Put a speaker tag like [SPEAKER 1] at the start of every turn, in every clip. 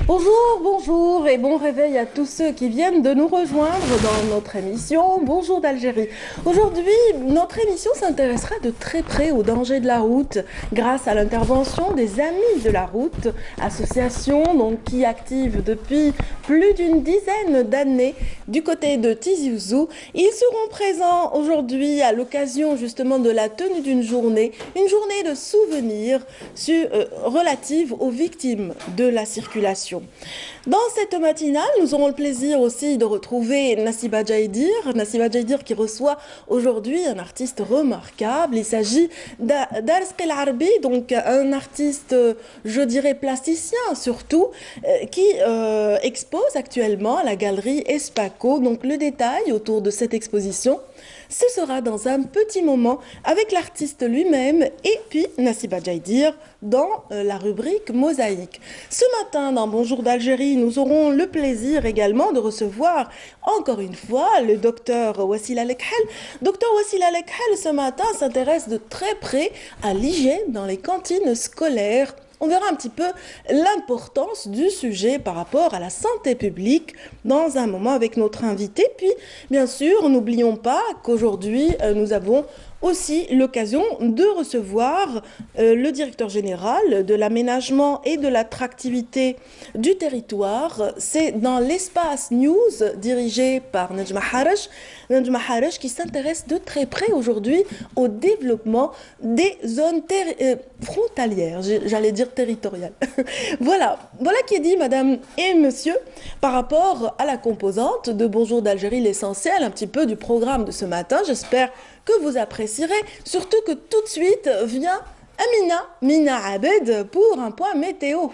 [SPEAKER 1] Bonjour, bonjour et bon réveil à tous ceux qui viennent de nous rejoindre dans notre émission Bonjour d'Algérie. Aujourd'hui, notre émission s'intéressera de très près aux dangers de la route grâce à l'intervention des Amis de la route, association qui active depuis plus d'une dizaine d'années du côté de Tizi Ouzou. Ils seront présents aujourd'hui à l'occasion justement de la tenue d'une journée, une journée de souvenirs relative aux victimes de la circulation. Dans cette matinale, nous aurons le plaisir aussi de retrouver Nassiba Jaïdir qui reçoit aujourd'hui un artiste remarquable. Il s'agit d'Arzq El Arbi, donc un artiste, je dirais plasticien surtout, qui expose actuellement à la galerie Espaco. Donc le détail autour de cette exposition, ce sera dans un petit moment avec l'artiste lui-même et puis Nassiba Jaïdir dans la rubrique Mosaïque. Ce matin, dans Bonjour d'Algérie, nous aurons le plaisir également de recevoir encore une fois le docteur Wassila Lekhel. Docteur Wassila Lekhel, ce matin, s'intéresse de très près à l'hygiène dans les cantines scolaires. On verra un petit peu l'importance du sujet par rapport à la santé publique dans un moment avec notre invité. Puis, bien sûr, n'oublions pas qu'aujourd'hui, nous avons aussi l'occasion de recevoir le directeur général de l'aménagement et de l'attractivité du territoire. C'est dans l'espace News dirigé par Nejma Harash qui s'intéresse de très près aujourd'hui au développement des zones frontalières, j'allais dire territoriales. Voilà qui est dit, madame et monsieur, par rapport à la composante de Bonjour d'Algérie, l'essentiel un petit peu du programme de ce matin. J'espère que vous apprécierez, surtout que tout de suite vient Mina Abed pour un point météo.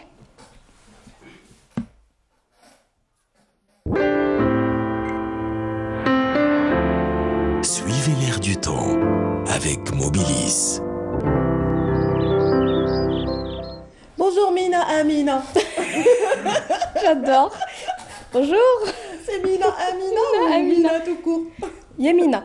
[SPEAKER 2] Suivez l'air du temps avec Mobilis.
[SPEAKER 1] Bonjour Amina.
[SPEAKER 3] J'adore. Bonjour.
[SPEAKER 1] C'est Amina tout court.
[SPEAKER 3] Yamina,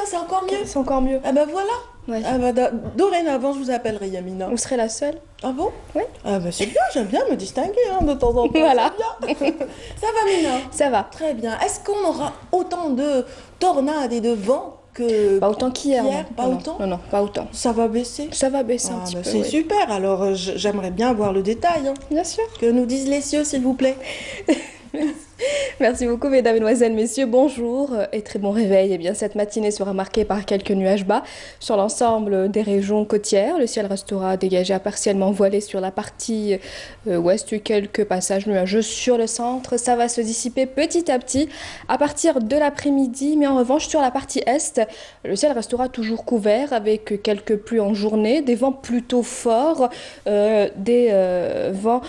[SPEAKER 1] c'est encore mieux.
[SPEAKER 3] c'est encore mieux.
[SPEAKER 1] Ah ben voilà.
[SPEAKER 3] Ouais.
[SPEAKER 1] Ah ben, dorénavant, je vous appellerai Yamina.
[SPEAKER 3] Vous serez la seule.
[SPEAKER 1] Ah bon?
[SPEAKER 3] Oui.
[SPEAKER 1] Ah ben c'est bien, j'aime bien me distinguer de temps en temps.
[SPEAKER 3] Voilà.
[SPEAKER 1] C'est bien. Ça va Mina?
[SPEAKER 3] Ça va.
[SPEAKER 1] Très bien. Est-ce qu'on aura autant de tornades et de vent que
[SPEAKER 3] Pas autant qu'hier.
[SPEAKER 1] hier?
[SPEAKER 3] Non.
[SPEAKER 1] Pas
[SPEAKER 3] Non,
[SPEAKER 1] autant?
[SPEAKER 3] Non, pas autant.
[SPEAKER 1] Ça va baisser?
[SPEAKER 3] Ça va baisser un
[SPEAKER 1] Ah
[SPEAKER 3] petit
[SPEAKER 1] ben
[SPEAKER 3] peu.
[SPEAKER 1] c'est
[SPEAKER 3] oui.
[SPEAKER 1] super. Alors j'aimerais bien voir le détail.
[SPEAKER 3] Bien sûr.
[SPEAKER 1] Que nous disent les cieux, s'il vous plaît.
[SPEAKER 3] Merci beaucoup, mesdames, mesdemoiselles, messieurs. Bonjour et très bon réveil. Eh bien, cette matinée sera marquée par quelques nuages bas sur l'ensemble des régions côtières. Le ciel restera dégagé à partiellement voilé sur la partie ouest. Quelques passages nuageux sur le centre. Ça va se dissiper petit à petit à partir de l'après-midi. Mais en revanche, sur la partie est, le ciel restera toujours couvert avec quelques pluies en journée, des vents plutôt forts, des vents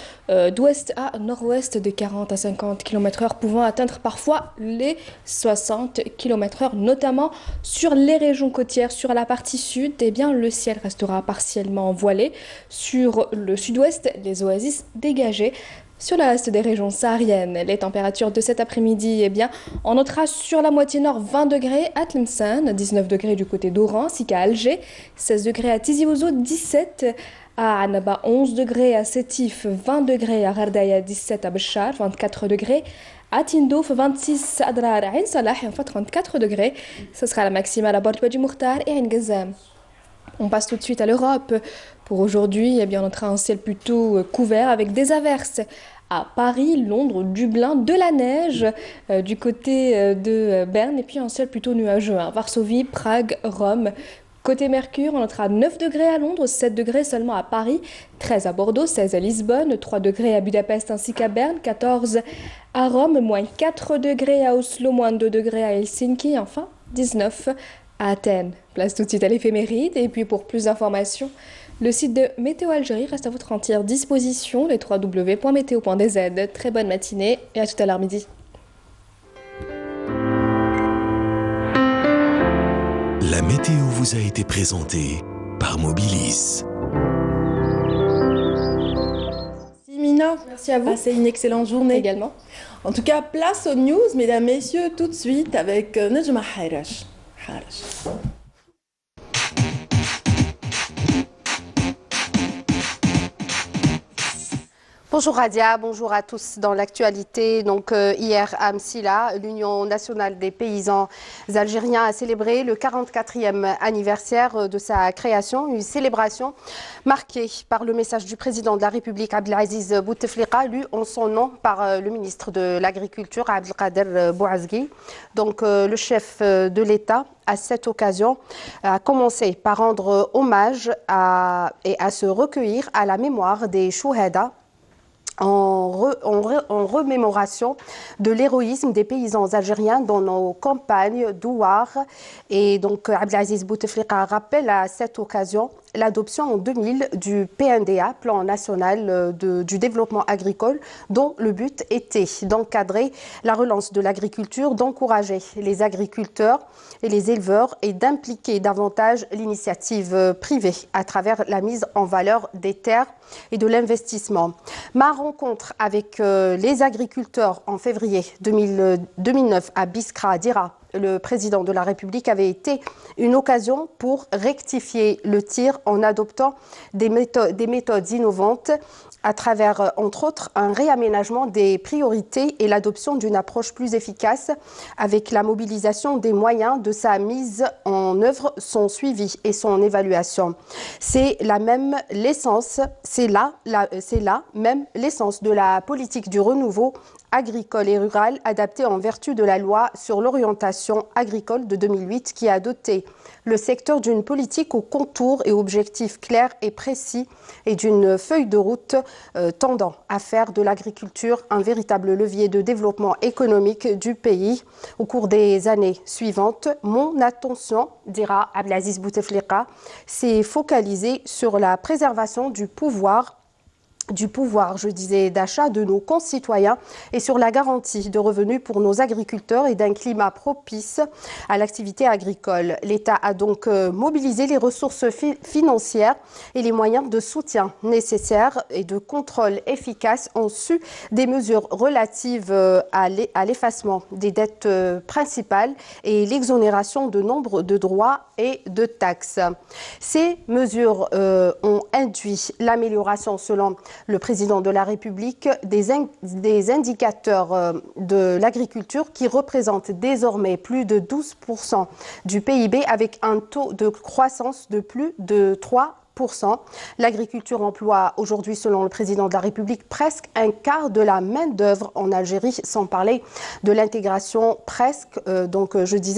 [SPEAKER 3] d'ouest à nord-ouest de 40 à 50 km/h, pouvant atteindre parfois les 60 km/h, notamment sur les régions côtières. Sur la partie sud, eh bien, le ciel restera partiellement voilé. Sur le sud-ouest, les oasis dégagées. Sur le reste des régions sahariennes, les températures de cet après-midi, eh bien, on notera sur la moitié nord 20 degrés à Tlemcen, 19 degrés du côté d'Oran, ainsi qu'à Alger, 16 degrés à Tizi Ouzou, 17 à Annaba, 11 degrés à Sétif, 20 degrés à Ghardaïa, 17 à Béchar, 24 degrés à Tindouf, 26 à Adrar, à Ain Salah et enfin 34 degrés. Ce sera la maximale à Bord du Mourtar et à Ngazam. On passe tout de suite à l'Europe. Pour aujourd'hui, eh bien, on notera un ciel plutôt couvert avec des averses à Paris, Londres, Dublin, de la neige du côté de Berne et puis un ciel plutôt nuageux à Varsovie, Prague, Rome. Côté Mercure, on notera 9 degrés à Londres, 7 degrés seulement à Paris, 13 à Bordeaux, 16 à Lisbonne, 3 degrés à Budapest ainsi qu'à Berne, 14 à Rome, moins 4 degrés à Oslo, moins 2 degrés à Helsinki, enfin 19 à Athènes. Place tout de suite à l'éphéméride et puis pour plus d'informations, le site de Météo Algérie reste à votre entière disposition, les www.meteo.dz. Très bonne matinée et à tout à l'heure midi.
[SPEAKER 2] La météo vous a été présentée par Mobilis.
[SPEAKER 1] Merci Mina.
[SPEAKER 3] Merci à vous.
[SPEAKER 1] Passez une excellente journée.
[SPEAKER 3] Également.
[SPEAKER 1] En tout cas, place aux news, mesdames, messieurs, tout de suite avec Nejma Harash.
[SPEAKER 4] Bonjour Radia, bonjour à tous. Dans l'actualité, donc hier à Msila, l'Union nationale des paysans algériens a célébré le 44e anniversaire de sa création, une célébration marquée par le message du président de la République Abdelaziz Bouteflika, lu en son nom par le ministre de l'Agriculture Abdelkader Bouazgui. Donc le chef de l'État, à cette occasion, a commencé par rendre hommage et à se recueillir à la mémoire des Chouhada, en remémoration de l'héroïsme des paysans algériens dans nos campagnes d'Ouar. Et donc Abdelaziz Bouteflika rappelle à cette occasion l'adoption en 2000 du PNDA, Plan national du développement agricole, dont le but était d'encadrer la relance de l'agriculture, d'encourager les agriculteurs et les éleveurs et d'impliquer davantage l'initiative privée à travers la mise en valeur des terres et de l'investissement. Ma rencontre avec les agriculteurs en février 2009 à Biskra Dira, le président de la République, avait été une occasion pour rectifier le tir en adoptant des méthodes innovantes à travers, entre autres, un réaménagement des priorités et l'adoption d'une approche plus efficace avec la mobilisation des moyens de sa mise en œuvre, son suivi et son évaluation. C'est là même l'essence de la politique du renouveau agricole et rural adaptée en vertu de la loi sur l'orientation agricole de 2008 qui a doté le secteur d'une politique aux contours et objectifs clairs et précis et d'une feuille de route tendant à faire de l'agriculture un véritable levier de développement économique du pays. Au cours des années suivantes, mon attention, dira Abdelaziz Bouteflika, s'est focalisée sur la préservation du pouvoir, d'achat de nos concitoyens et sur la garantie de revenus pour nos agriculteurs et d'un climat propice à l'activité agricole. L'État a donc mobilisé les ressources financières et les moyens de soutien nécessaires et de contrôle efficace en su des mesures relatives à l'effacement des dettes principales et l'exonération de nombre de droits et de taxes. Ces mesures ont induit l'amélioration, selon le président de la République, des indicateurs de l'agriculture qui représentent désormais plus de 12% du PIB avec un taux de croissance de plus de 3%. L'agriculture emploie aujourd'hui, selon le président de la République, presque un quart de la main-d'œuvre en Algérie, sans parler de l'intégration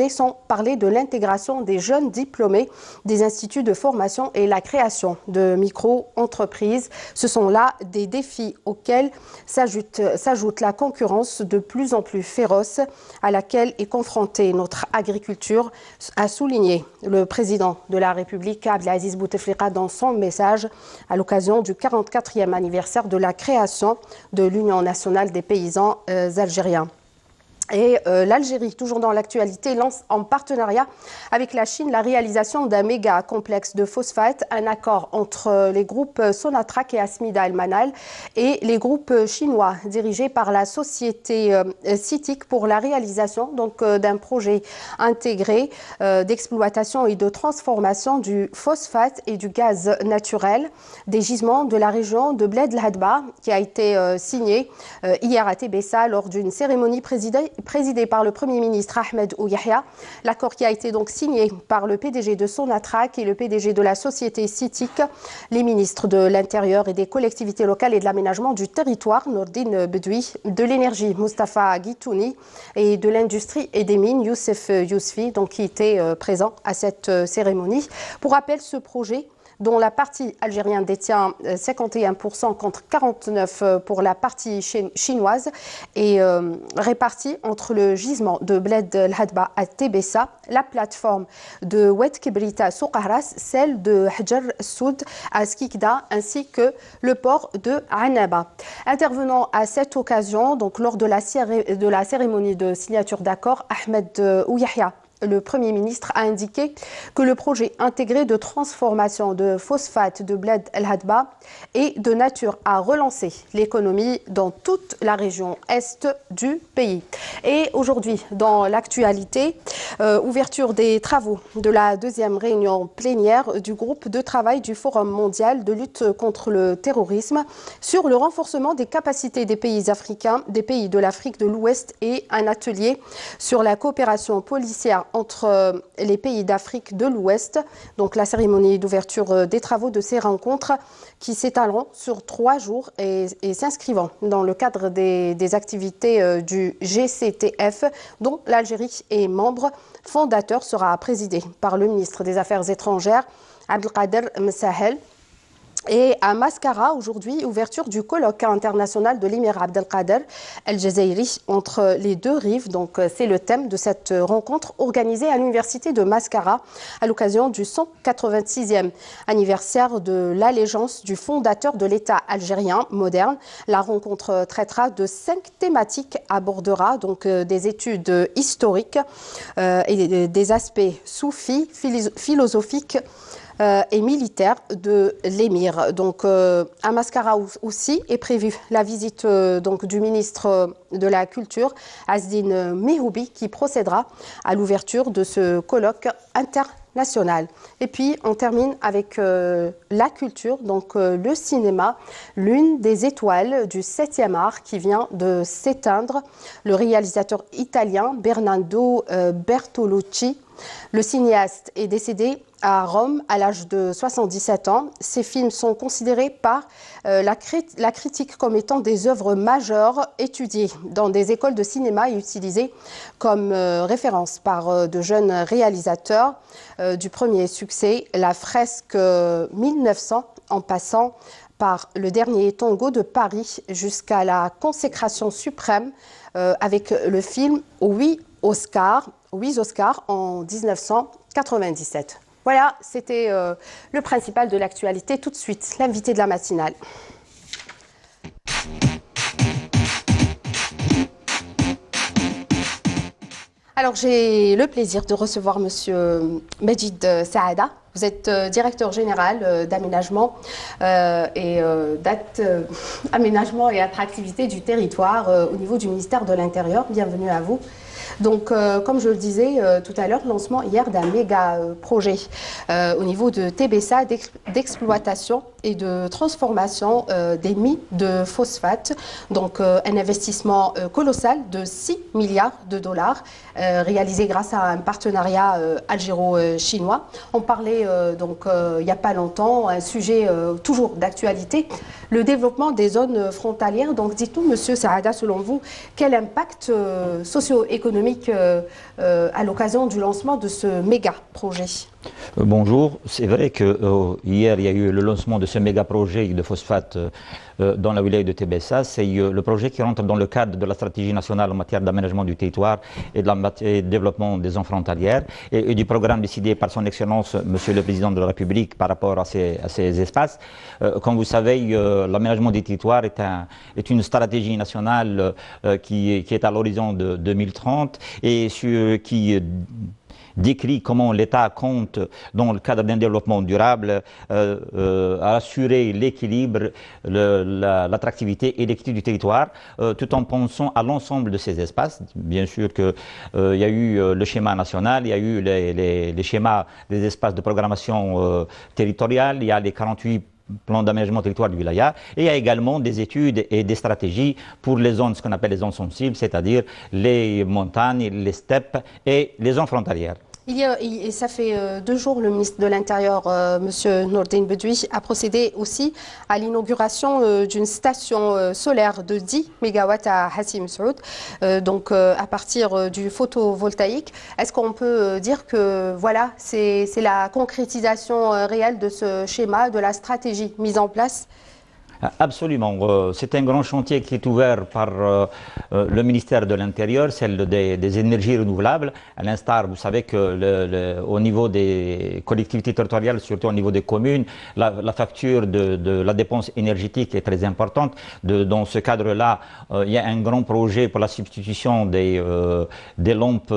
[SPEAKER 4] sans parler de l'intégration des jeunes diplômés des instituts de formation et la création de micro-entreprises. Ce sont là des défis auxquels s'ajoute la concurrence de plus en plus féroce à laquelle est confrontée notre agriculture, a souligné le président de la République, Abdelaziz Bouteflika, dans son message à l'occasion du 44e anniversaire de la création de l'Union nationale des paysans algériens. Et l'Algérie, toujours dans l'actualité, lance en partenariat avec la Chine la réalisation d'un méga complexe de phosphate, un accord entre les groupes Sonatrach et Asmida El Manal et les groupes chinois dirigés par la société CITIC pour la réalisation d'un projet intégré d'exploitation et de transformation du phosphate et du gaz naturel des gisements de la région de Bled El Hadba, qui a été signé hier à Tébessa lors d'une cérémonie présidé par le Premier ministre Ahmed Ouyahia. L'accord qui a été donc signé par le PDG de Sonatrach et le PDG de la société CITIC, les ministres de l'Intérieur et des collectivités locales et de l'aménagement du territoire, Nordine Bedoui, de l'énergie, Mustafa Guitouni, et de l'industrie et des mines, Youssef Yousfi, donc qui étaient présents à cette cérémonie. Pour rappel, ce projet, dont la partie algérienne détient 51% contre 49% pour la partie chinoise, est répartie entre le gisement de Bled El Hadba à Tébessa, la plateforme de Oued Kibrita Souqahras, celle de Hajar Soud à Skikda, ainsi que le port de Annaba. Intervenant à cette occasion, donc lors de la cérémonie de signature d'accord, Ahmed Ouyahia le Premier ministre a indiqué que le projet intégré de transformation de phosphate de Bled El Hadba est de nature à relancer l'économie dans toute la région est du pays. Et aujourd'hui, dans l'actualité, ouverture des travaux de la deuxième réunion plénière du groupe de travail du Forum mondial de lutte contre le terrorisme sur le renforcement des capacités des pays africains, des pays de l'Afrique de l'Ouest et un atelier sur la coopération policière entre les pays d'Afrique de l'Ouest. Donc la cérémonie d'ouverture des travaux de ces rencontres qui s'étaleront sur 3 jours et s'inscrivant dans le cadre des activités du GCTF dont l'Algérie est membre fondateur sera présidé par le ministre des Affaires étrangères Abdelkader Messahel. Et à Mascara, aujourd'hui, ouverture du colloque international de l'émir Abdelkader El-Jazairi entre les deux rives. Donc, c'est le thème de cette rencontre organisée à l'université de Mascara à l'occasion du 186e anniversaire de l'allégeance du fondateur de l'État algérien moderne. La rencontre traitera de 5 thématiques, abordera donc des études historiques et des aspects soufis, philosophiques et militaire de l'émir. Donc à Mascara aussi est prévue la visite donc du ministre de la Culture, Azdine Mehoubi, qui procédera à l'ouverture de ce colloque international. Et puis on termine avec la culture, donc le cinéma, l'une des étoiles du 7e art qui vient de s'éteindre, le réalisateur italien Bernardo Bertolucci. Le cinéaste est décédé à Rome à l'âge de 77 ans. Ces films sont considérés par la critique comme étant des œuvres majeures étudiées dans des écoles de cinéma et utilisées comme référence par de jeunes réalisateurs. Du premier succès, la fresque 1900, en passant par le dernier tango de Paris jusqu'à la consécration suprême avec le film 8 Oscars en 1997. Voilà, c'était le principal de l'actualité. Tout de suite, l'invité de la matinale. Alors, j'ai le plaisir de recevoir Monsieur Medjid Saada. Vous êtes directeur général d'aménagement aménagement et attractivité du territoire au niveau du ministère de l'Intérieur. Bienvenue à vous. Donc, comme je le disais tout à l'heure, lancement hier d'un méga projet au niveau de TBSA d'exploitation et de transformation des mines de phosphate. Donc, un investissement colossal de 6 milliards de dollars réalisé grâce à un partenariat algéro-chinois. On parlait donc il n'y a pas longtemps, un sujet toujours d'actualité, le développement des zones frontalières. Donc, dites-nous, Monsieur Saada, selon vous, quel impact socio-économique à l'occasion du lancement de ce méga projet?
[SPEAKER 5] Bonjour, c'est vrai que hier il y a eu le lancement de ce méga projet de phosphate dans la wilaya de Tébessa. C'est le projet qui rentre dans le cadre de la stratégie nationale en matière d'aménagement du territoire et de développement des zones frontalières et du programme décidé par son Excellence Monsieur le Président de la République par rapport à ces espaces. Comme vous savez, l'aménagement du territoire est une stratégie nationale qui est à l'horizon de 2030 et qui décrit comment l'État compte, dans le cadre d'un développement durable, à assurer l'équilibre, l'attractivité et l'équité du territoire, tout en pensant à l'ensemble de ces espaces. Bien sûr qu'il y a eu le schéma national, il y a eu les schémas des espaces de programmation territoriale, il y a les 48 plans d'aménagement territoire du wilaya, et il y a également des études et des stratégies pour les zones, ce qu'on appelle les zones sensibles, c'est-à-dire les montagnes, les steppes et les zones frontalières.
[SPEAKER 4] Ça fait 2 jours, le ministre de l'Intérieur, M. Nourdine Bedoui, a procédé aussi à l'inauguration d'une station solaire de 10 MW à Hassim Saoud, donc à partir du photovoltaïque. Est-ce qu'on peut dire que voilà, c'est la concrétisation réelle de ce schéma, de la stratégie mise en place?
[SPEAKER 5] Absolument. C'est un grand chantier qui est ouvert par le ministère de l'Intérieur, celle des énergies renouvelables. À l'instar, vous savez que au niveau des collectivités territoriales, surtout au niveau des communes, la facture de la dépense énergétique est très importante. Dans ce cadre-là, il y a un grand projet pour la substitution des lampes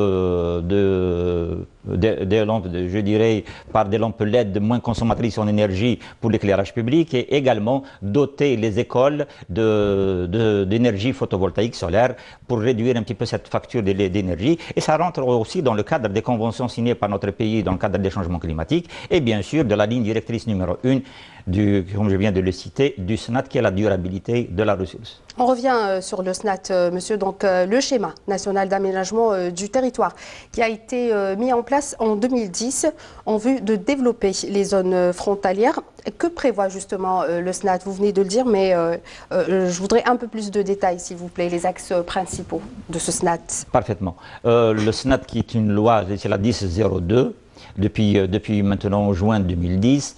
[SPEAKER 5] je dirais, par des lampes LED moins consommatrices en énergie pour l'éclairage public, et également doter les écoles d'énergie photovoltaïque solaire pour réduire un petit peu cette facture d'énergie. Et ça rentre aussi dans le cadre des conventions signées par notre pays dans le cadre des changements climatiques et bien sûr de la ligne directrice numéro 1 comme je viens de le citer, du SNAT, qui est la durabilité de la ressource.
[SPEAKER 4] On revient sur le SNAT, monsieur. Donc, le schéma national d'aménagement du territoire qui a été mis en place en 2010 en vue de développer les zones frontalières. Que prévoit justement le SNAT? Vous venez de le dire, mais je voudrais un peu plus de détails, s'il vous plaît, les axes principaux de ce SNAT.
[SPEAKER 5] Parfaitement. Le SNAT, qui est une loi, c'est la 1002, depuis maintenant juin 2010,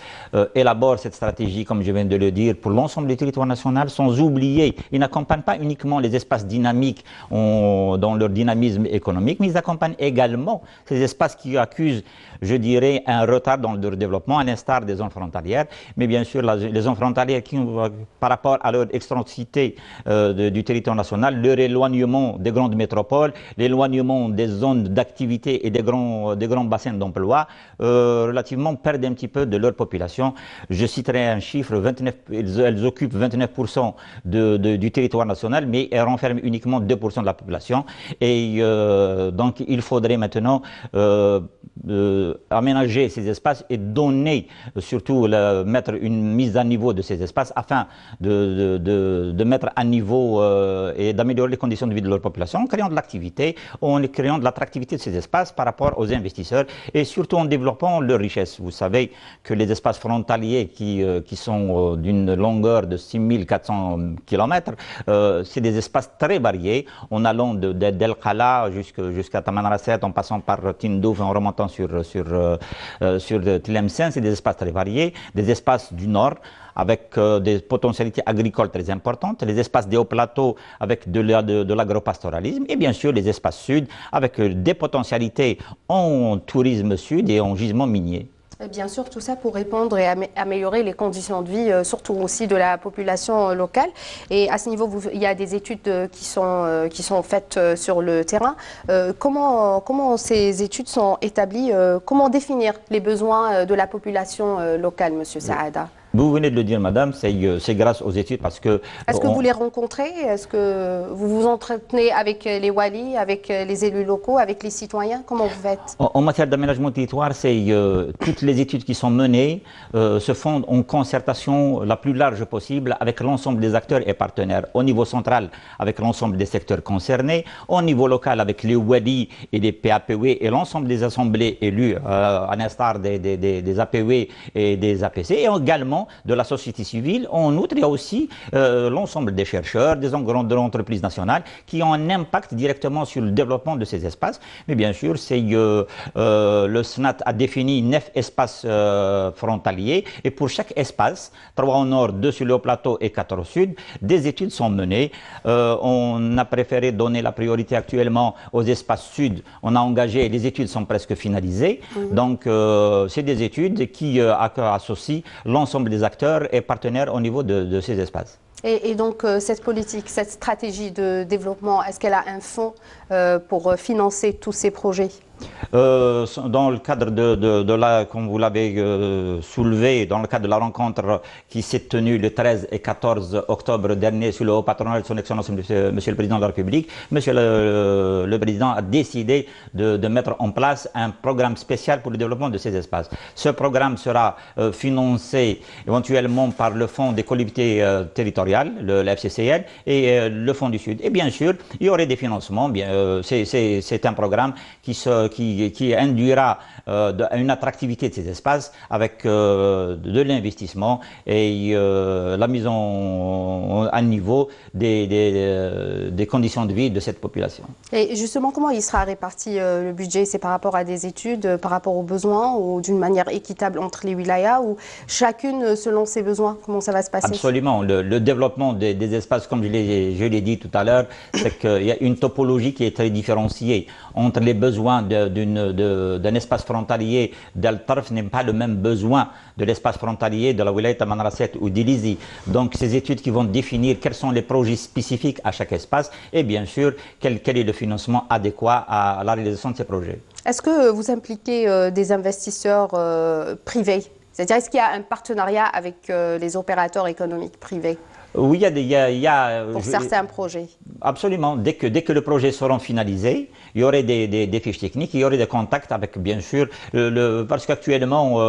[SPEAKER 5] élabore cette stratégie, comme je viens de le dire, pour l'ensemble du territoire national, sans oublier, ils n'accompagnent pas uniquement les espaces dynamiques dans leur dynamisme économique, mais ils accompagnent également ces espaces qui accusent, je dirais, un retard dans leur développement, à l'instar des zones frontalières. Mais bien sûr, les zones frontalières, par rapport à leur extensité du territoire national, leur éloignement des grandes métropoles, l'éloignement des zones d'activité et des grands bassins d'emploi, relativement perdent un petit peu de leur population. Je citerai un chiffre, elles occupent 29% du territoire national, mais elles renferment uniquement 2% de la population. Et donc il faudrait maintenant aménager ces espaces et donner, surtout mettre une mise à niveau de ces espaces afin de mettre à niveau et d'améliorer les conditions de vie de leur population en créant de l'activité, en créant de l'attractivité de ces espaces par rapport aux investisseurs et surtout en développant leur richesse. Vous savez que les espaces frontaliers qui sont d'une longueur de 6400 km, c'est des espaces très variés, en allant d'El Khala jusqu'à Tamanrasset, en passant par Tindouf, en remontant sur Tlemcen. C'est des espaces très variés, des espaces du nord avec des potentialités agricoles très importantes, les espaces des hauts plateaux avec de l'agropastoralisme et bien sûr les espaces sud avec des potentialités en tourisme sud et en gisement minier.
[SPEAKER 4] Bien sûr, tout ça pour répondre et améliorer les conditions de vie, surtout aussi de la population locale. Et à ce niveau, il y a des études qui sont faites sur le terrain. Comment ces études sont établies? Comment définir les besoins de la population locale, Monsieur Saada?
[SPEAKER 5] Vous venez de le dire, madame, c'est grâce aux études parce que...
[SPEAKER 4] Est-ce que vous les rencontrez? Est-ce que vous vous entretenez avec les walis, avec les élus locaux, avec les citoyens? Comment vous faites?
[SPEAKER 5] En matière d'aménagement du territoire, toutes les études qui sont menées se font en concertation la plus large possible avec l'ensemble des acteurs et partenaires. Au niveau central, avec l'ensemble des secteurs concernés. Au niveau local, avec les walis et les PAPW et l'ensemble des assemblées élues, à l'instar des APW et des APC. Et également de la société civile. En outre, il y a aussi l'ensemble des chercheurs, des grandes entreprises nationales qui ont un impact directement sur le développement de ces espaces. Mais bien sûr, le SNAT a défini 9 espaces frontaliers et pour chaque espace, 3 au nord, 2 sur le haut plateau et 4 au sud, des études sont menées. On a préféré donner la priorité actuellement aux espaces sud. On a engagé, les études sont presque finalisées. Donc, c'est des études qui associent l'ensemble des acteurs et partenaires au niveau de ces espaces.
[SPEAKER 4] Et donc, cette politique, cette stratégie de développement, est-ce qu'elle a un fonds pour financer tous ces projets?
[SPEAKER 5] Dans le cadre comme vous l'avez soulevé, dans le cadre de la rencontre qui s'est tenue le 13 et 14 octobre dernier sous le haut patronat de son Excellence Monsieur le Président de la République, Monsieur le Président a décidé de mettre en place un programme spécial pour le développement de ces espaces. Ce programme sera financé éventuellement par le Fonds des collectivités territoriales, le FCCL, et le Fonds du Sud. Et bien sûr, il y aurait des financements. C'est un programme qui qui induira une attractivité de ces espaces avec de l'investissement et la mise à niveau des conditions de vie de cette population.
[SPEAKER 4] Et justement, comment il sera réparti le budget? C'est par rapport à des études, par rapport aux besoins ou d'une manière équitable entre les wilayas ou chacune selon ses besoins? Comment ça va se passer?
[SPEAKER 5] Absolument. Le développement des espaces, comme je l'ai dit tout à l'heure, c'est qu'il y a une topologie qui est très différenciée entre les besoins d'un espace frontalier d'Al-Tarf n'est pas le même besoin de l'espace frontalier de la wilaya de Tamanrasset ou d'Ilizi. Donc ces études qui vont définir quels sont les projets spécifiques à chaque espace et bien sûr quel est le financement adéquat à la réalisation de ces projets.
[SPEAKER 4] Est-ce que vous impliquez des investisseurs privés? C'est-à-dire, est-ce qu'il y a un partenariat avec les opérateurs économiques privés?
[SPEAKER 5] Oui, il y a
[SPEAKER 4] pour certains projets.
[SPEAKER 5] Absolument. Dès que le projet sera finalisé, il y aurait des fiches techniques, il y aurait des contacts avec, bien sûr, parce qu'actuellement,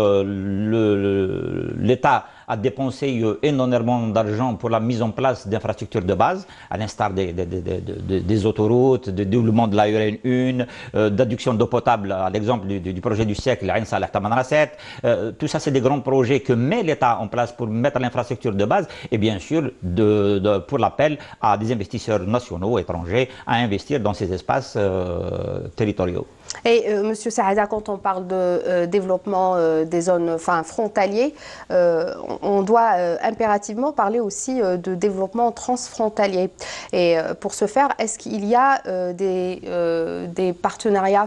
[SPEAKER 5] l'État a dépensé énormément d'argent pour la mise en place d'infrastructures de base, à l'instar des autoroutes, du développement de la URN1, d'adduction d'eau potable, à l'exemple du projet du siècle, Ain Salah Tamanrasset. Tout ça, c'est des grands projets que met l'État en place pour mettre l'infrastructure de base et bien sûr pour l'appel à des investisseurs nationaux, étrangers, à investir dans ces espaces territoriaux.
[SPEAKER 4] Et Monsieur Saada, quand on parle de développement des zones frontalières, on doit impérativement parler aussi de développement transfrontalier. Et pour ce faire, est-ce qu'il y a des partenariats,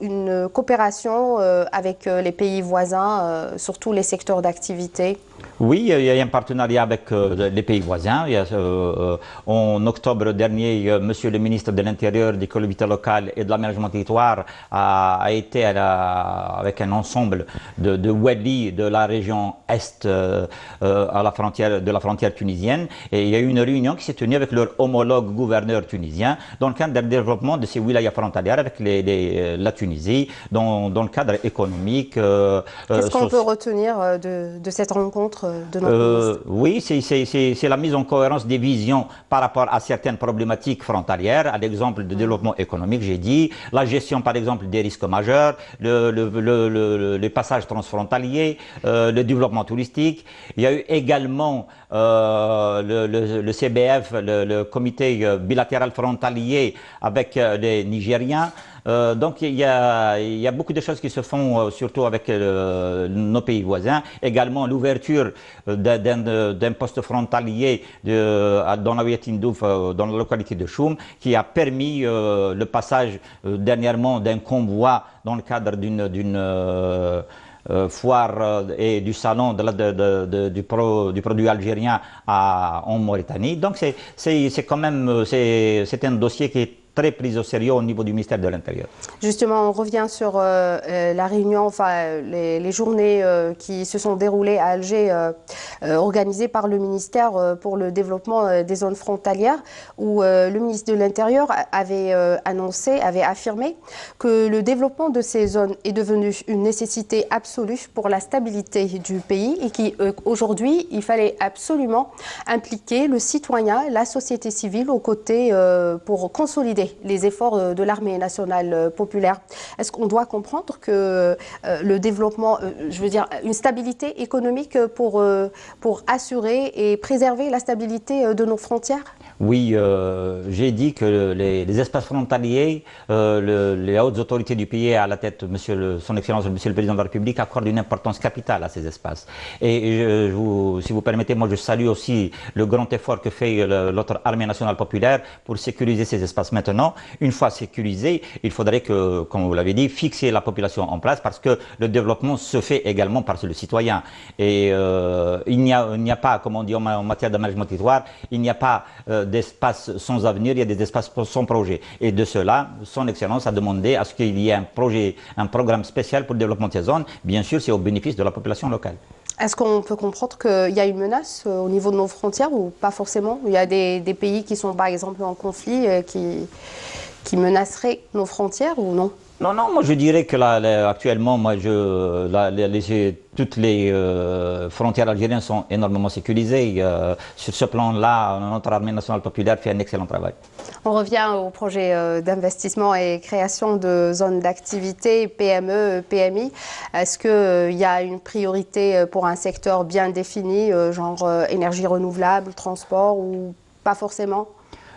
[SPEAKER 4] une coopération avec les pays voisins sur tous les secteurs d'activité?
[SPEAKER 5] Oui, il y a un partenariat avec les pays voisins. En octobre dernier, Monsieur le ministre de l'Intérieur, des collectivités locales et de l'aménagement territoire a été avec un ensemble de Wali de la région Est à la frontière tunisienne. Et il y a eu une réunion qui s'est tenue avec leur homologue gouverneur tunisien dans le cadre du développement de ces wilayas frontalières avec la Tunisie, dans le cadre économique.
[SPEAKER 4] Qu'est-ce qu'on peut retenir de cette rencontre de notre ministre?
[SPEAKER 5] Oui, c'est la mise en cohérence des visions par rapport à certaines problématiques frontalières, à l'exemple de développement économique, j'ai dit, la gestion par exemple des risques majeurs, les passages transfrontaliers, le développement touristique. Il y a eu également le CBF, le comité bilatéral frontalier avec les Nigériens. Donc il y a beaucoup de choses qui se font surtout avec nos pays voisins. Également l'ouverture d'un poste frontalier dans la wilaya Tindouf, dans la localité de Choum, qui a permis le passage dernièrement d'un convoi dans le cadre d'une foire et du salon du produit algérien en Mauritanie. Donc c'est quand même c'est un dossier qui est très prise au sérieux au niveau du ministère de l'Intérieur.
[SPEAKER 4] Justement, on revient sur la réunion, les journées qui se sont déroulées à Alger, organisées par le ministère pour le développement des zones frontalières, où le ministre de l'Intérieur avait affirmé que le développement de ces zones est devenu une nécessité absolue pour la stabilité du pays et qu'aujourd'hui, il fallait absolument impliquer le citoyen, la société civile aux côtés pour consolider les efforts de l'armée nationale populaire. Est-ce qu'on doit comprendre que le développement, je veux dire, une stabilité économique pour assurer et préserver la stabilité de nos frontières?
[SPEAKER 5] Oui, j'ai dit que les espaces frontaliers, les hautes autorités du pays, à la tête, Son Excellence, Monsieur le Président de la République, accordent une importance capitale à ces espaces. Et si vous permettez, moi je salue aussi le grand effort que fait notre armée nationale populaire pour sécuriser ces espaces. Maintenant, une fois sécurisés, il faudrait que, comme vous l'avez dit, fixer la population en place parce que le développement se fait également par le citoyen. Et il n'y a pas, comme on dit en matière d'aménagement territoire, il n'y a pas d'espace sans avenir, il y a des espaces sans projet. Et de cela, Son Excellence a demandé à ce qu'il y ait un programme spécial pour le développement de ces zones. Bien sûr, c'est au bénéfice de la population locale.
[SPEAKER 4] Est-ce qu'on peut comprendre qu'il y a une menace au niveau de nos frontières ou pas forcément? Il y a des pays qui sont par exemple en conflit qui menaceraient nos frontières ou non?
[SPEAKER 5] Non, non, moi je dirais que actuellement, toutes les frontières algériennes sont énormément sécurisées. Sur ce plan-là, notre armée nationale populaire fait un excellent travail.
[SPEAKER 4] On revient au projet d'investissement et création de zones d'activité PME, PMI. Est-ce qu'il y a une priorité pour un secteur bien défini, genre énergie renouvelable, transport ou pas forcément?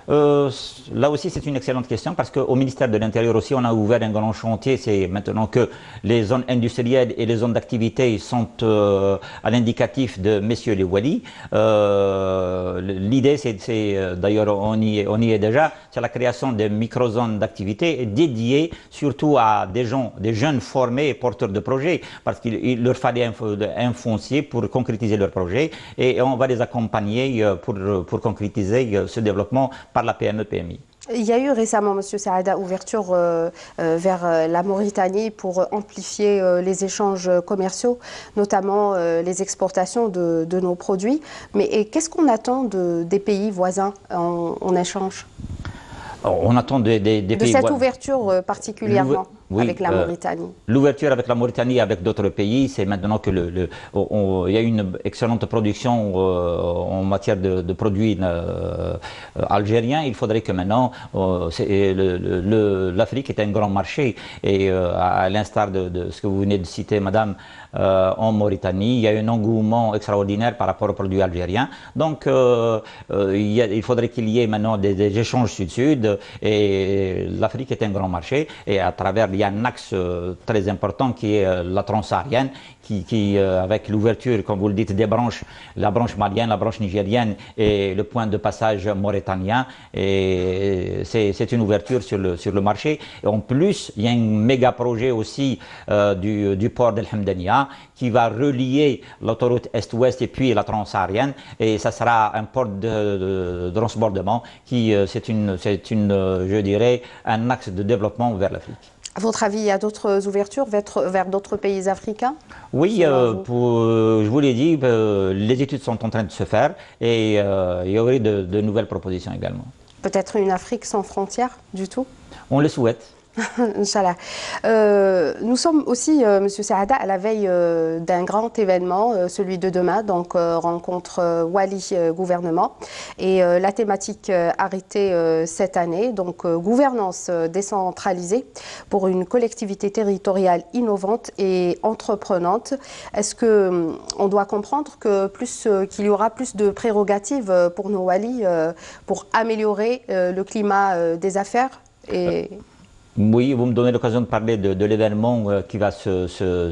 [SPEAKER 5] Là aussi, c'est une excellente question parce qu'au ministère de l'Intérieur aussi, on a ouvert un grand chantier. C'est maintenant que les zones industrielles et les zones d'activité sont à l'indicatif de messieurs les Wali. L'idée, c'est d'ailleurs, on y est déjà, c'est la création de micro-zones d'activité dédiées surtout à des jeunes formés et porteurs de projets parce qu'il leur fallait un foncier pour concrétiser leurs projets et on va les accompagner pour concrétiser ce développement par la PME-PMI.
[SPEAKER 4] Il y a eu récemment, Monsieur Saada, ouverture vers la Mauritanie pour amplifier les échanges commerciaux, notamment les exportations de nos produits. Mais qu'est-ce qu'on attend des pays voisins en échange?
[SPEAKER 5] On attend des pays
[SPEAKER 4] de cette ouverture particulièrement avec la Mauritanie.
[SPEAKER 5] L'ouverture avec la Mauritanie, avec d'autres pays, c'est maintenant que il y a une excellente production en matière de produits algériens. Il faudrait que maintenant, l'Afrique est un grand marché et à l'instar de ce que vous venez de citer, Madame, en Mauritanie, il y a un engouement extraordinaire par rapport aux produits algériens. Donc, il faudrait qu'il y ait maintenant des échanges sud-sud et l'Afrique est un grand marché et à travers, il y a un axe très important qui est la transsaharienne qui avec l'ouverture, comme vous le dites, des branches, la branche malienne, la branche nigérienne et le point de passage mauritanien. Et c'est une ouverture sur le marché. Et en plus, il y a un méga projet aussi du port d'El Hamdania qui va relier l'autoroute Est-Ouest et puis la transsaharienne. Et ça sera un port de transbordement qui, je dirais, un axe de développement vers l'Afrique.
[SPEAKER 4] À votre avis, il y a d'autres ouvertures vers d'autres pays africains?
[SPEAKER 5] Oui, je vous l'ai dit, les études sont en train de se faire et il y aurait de nouvelles propositions également.
[SPEAKER 4] Peut-être une Afrique sans frontières du tout?
[SPEAKER 5] On le souhaite.
[SPEAKER 4] Inch'Allah. Nous sommes aussi, Monsieur Saada, à la veille d'un grand événement, celui de demain, donc rencontre Wali-gouvernement. Et la thématique arrêtée cette année, donc gouvernance décentralisée pour une collectivité territoriale innovante et entreprenante. Est-ce qu'on doit comprendre que qu'il y aura plus de prérogatives pour nos Wali pour améliorer le climat des affaires
[SPEAKER 5] Oui, vous me donnez l'occasion de parler de l'événement qui va se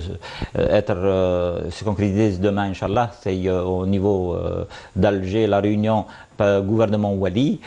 [SPEAKER 5] concrétiser demain, Inch'Allah. C'est au niveau d'Alger, la réunion gouvernement Wali.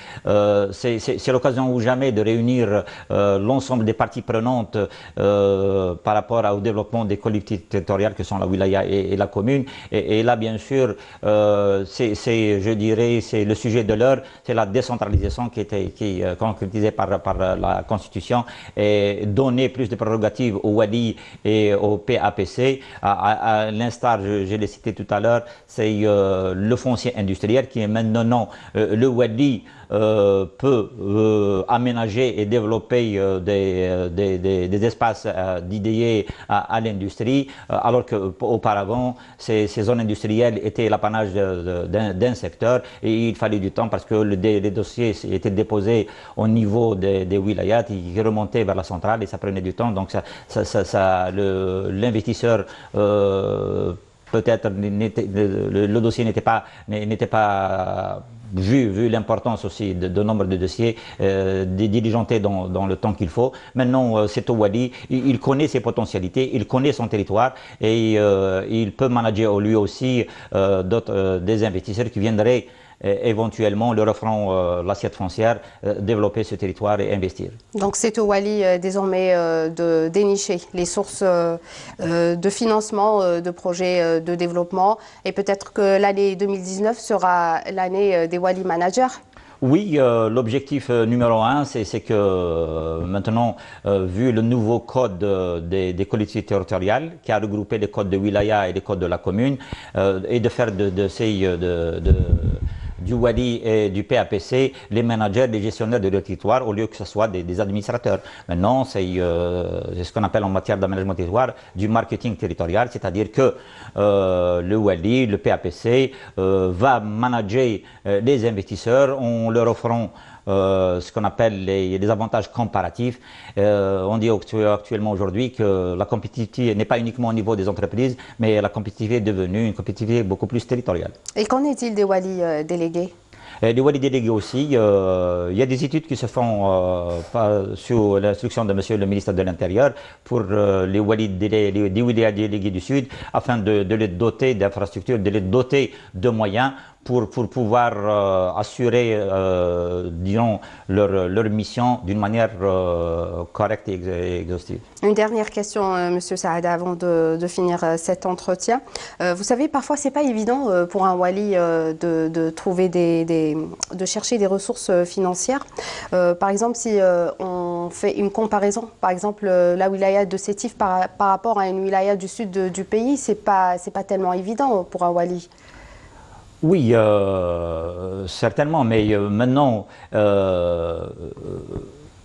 [SPEAKER 5] C'est l'occasion ou jamais de réunir l'ensemble des parties prenantes par rapport au développement des collectivités territoriales que sont la wilaya et la commune. Et là, bien sûr, je dirais, c'est le sujet de l'heure, c'est la décentralisation qui est concrétisée par la Constitution et donner plus de prérogatives au Wali et au PAPC. À l'instar, je l'ai cité tout à l'heure, c'est le foncier industriel qui est maintenant le Wali peut aménager et développer des espaces dédiés à l'industrie, alors qu'auparavant, ces zones industrielles étaient l'apanage d'un secteur et il fallait du temps parce que les dossiers étaient déposés au niveau des wilayats qui remontaient vers la centrale et ça prenait du temps. Donc l'investisseur peut-être le dossier n'était pas vu l'importance aussi de nombre de dossiers diligentés dans le temps qu'il faut. Maintenant, c'est au Wali, il connaît ses potentialités, il connaît son territoire et il peut manager lui aussi des investisseurs qui viendraient éventuellement, leur offrant l'assiette foncière, développer ce territoire et investir.
[SPEAKER 4] Donc c'est au Wali désormais de dénicher les sources de financement de projets de développement et peut-être que l'année 2019 sera l'année des Wali Managers.
[SPEAKER 5] Oui, l'objectif numéro un, c'est que maintenant, vu le nouveau code des collectivités territoriales, qui a regroupé les codes de wilaya et les codes de la commune, et de faire du Wali et du PAPC les managers, les gestionnaires de leur territoire au lieu que ce soit des administrateurs. Maintenant, c'est ce qu'on appelle en matière d'aménagement territoire du marketing territorial, c'est-à-dire que le Wali, le PAPC va manager les investisseurs en leur offrant ce qu'on appelle les avantages comparatifs. On dit actuellement aujourd'hui que la compétitivité n'est pas uniquement au niveau des entreprises, mais la compétitivité est devenue une compétitivité beaucoup plus territoriale.
[SPEAKER 4] Et qu'en est-il des Wali délégués?
[SPEAKER 5] Les Wali délégués aussi, il y a des études qui se font sous l'instruction de Monsieur le ministre de l'Intérieur pour les Wali délégués du Sud, afin de les doter d'infrastructures, de les doter de moyens pour pouvoir assurer, disons, leur mission d'une manière correcte et exhaustive.
[SPEAKER 4] Une dernière question, Monsieur Saada, avant de finir cet entretien. Vous savez, parfois, c'est pas évident pour un Wali de trouver de chercher des ressources financières. Par exemple, si on fait une comparaison, par exemple, la wilaya de Sétif par rapport à une wilaya du sud du pays, c'est pas tellement évident pour un Wali.
[SPEAKER 5] Oui, certainement, mais maintenant,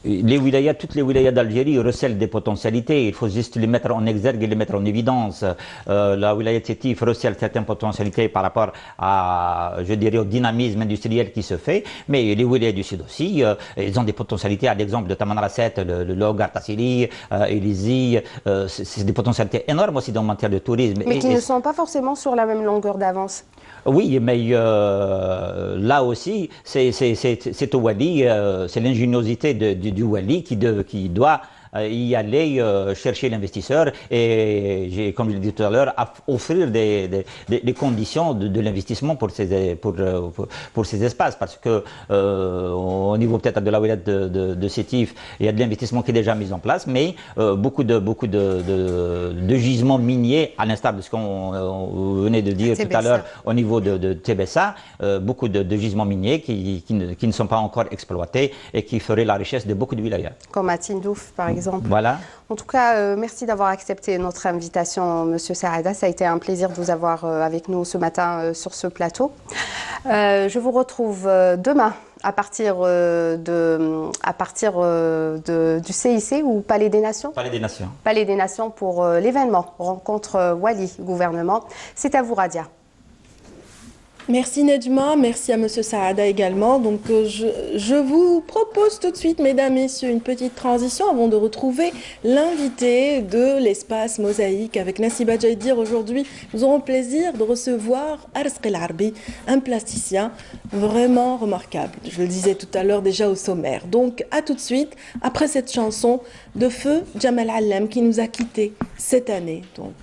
[SPEAKER 5] toutes les wilayas d'Algérie recèlent des potentialités. Il faut juste les mettre en exergue et les mettre en évidence. La wilaya de Sétif recèle certaines potentialités par rapport à, je dirais, au dynamisme industriel qui se fait. Mais les wilayas du Sud aussi, ils ont des potentialités. À l'exemple de Tamanrasset, le Hogar Tassili, Elizi, c'est des potentialités énormes aussi en matière de tourisme.
[SPEAKER 4] Mais qui ne sont pas forcément sur la même longueur d'avance.
[SPEAKER 5] Oui, mais là aussi, c'est au Wali, c'est l'ingéniosité du Wali qui doit y aller chercher l'investisseur et, comme je l'ai dit tout à l'heure, offrir des conditions de l'investissement pour ces espaces. Parce que au niveau peut-être de la wilaya de Sétif, il y a de l'investissement qui est déjà mis en place, mais beaucoup de gisements miniers, à l'instar de ce qu'on venait de dire tout à l'heure au niveau de Tébessa, beaucoup de gisements miniers qui ne sont pas encore exploités et qui feraient la richesse de beaucoup de wilayas.
[SPEAKER 4] Comme à Tindouf, par exemple.
[SPEAKER 5] Voilà.
[SPEAKER 4] En tout cas, merci d'avoir accepté notre invitation, Monsieur Saada. Ça a été un plaisir de vous avoir avec nous ce matin sur ce plateau. Je vous retrouve demain à partir du CIC ou Palais des Nations.
[SPEAKER 5] Palais des Nations.
[SPEAKER 4] Palais des Nations pour l'événement Rencontre Wali Gouvernement. C'est à vous, Radia.
[SPEAKER 1] Merci Nedjma, merci à Monsieur Saada également. Donc je vous propose tout de suite, mesdames, messieurs, une petite transition avant de retrouver l'invité de l'espace mosaïque avec Nassiba Djaidir. Aujourd'hui, nous aurons le plaisir de recevoir Arsq El Arbi, un plasticien vraiment remarquable. Je le disais tout à l'heure déjà au sommaire. Donc à tout de suite, après cette chanson de feu Jamal Allem qui nous a quittés cette année. Donc.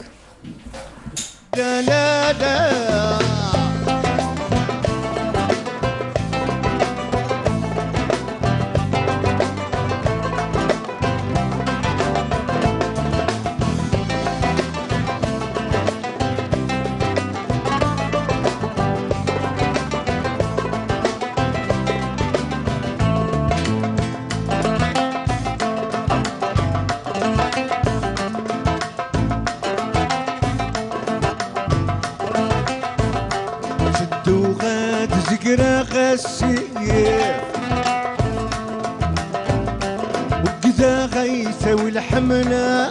[SPEAKER 6] وكذا غيسة والحملة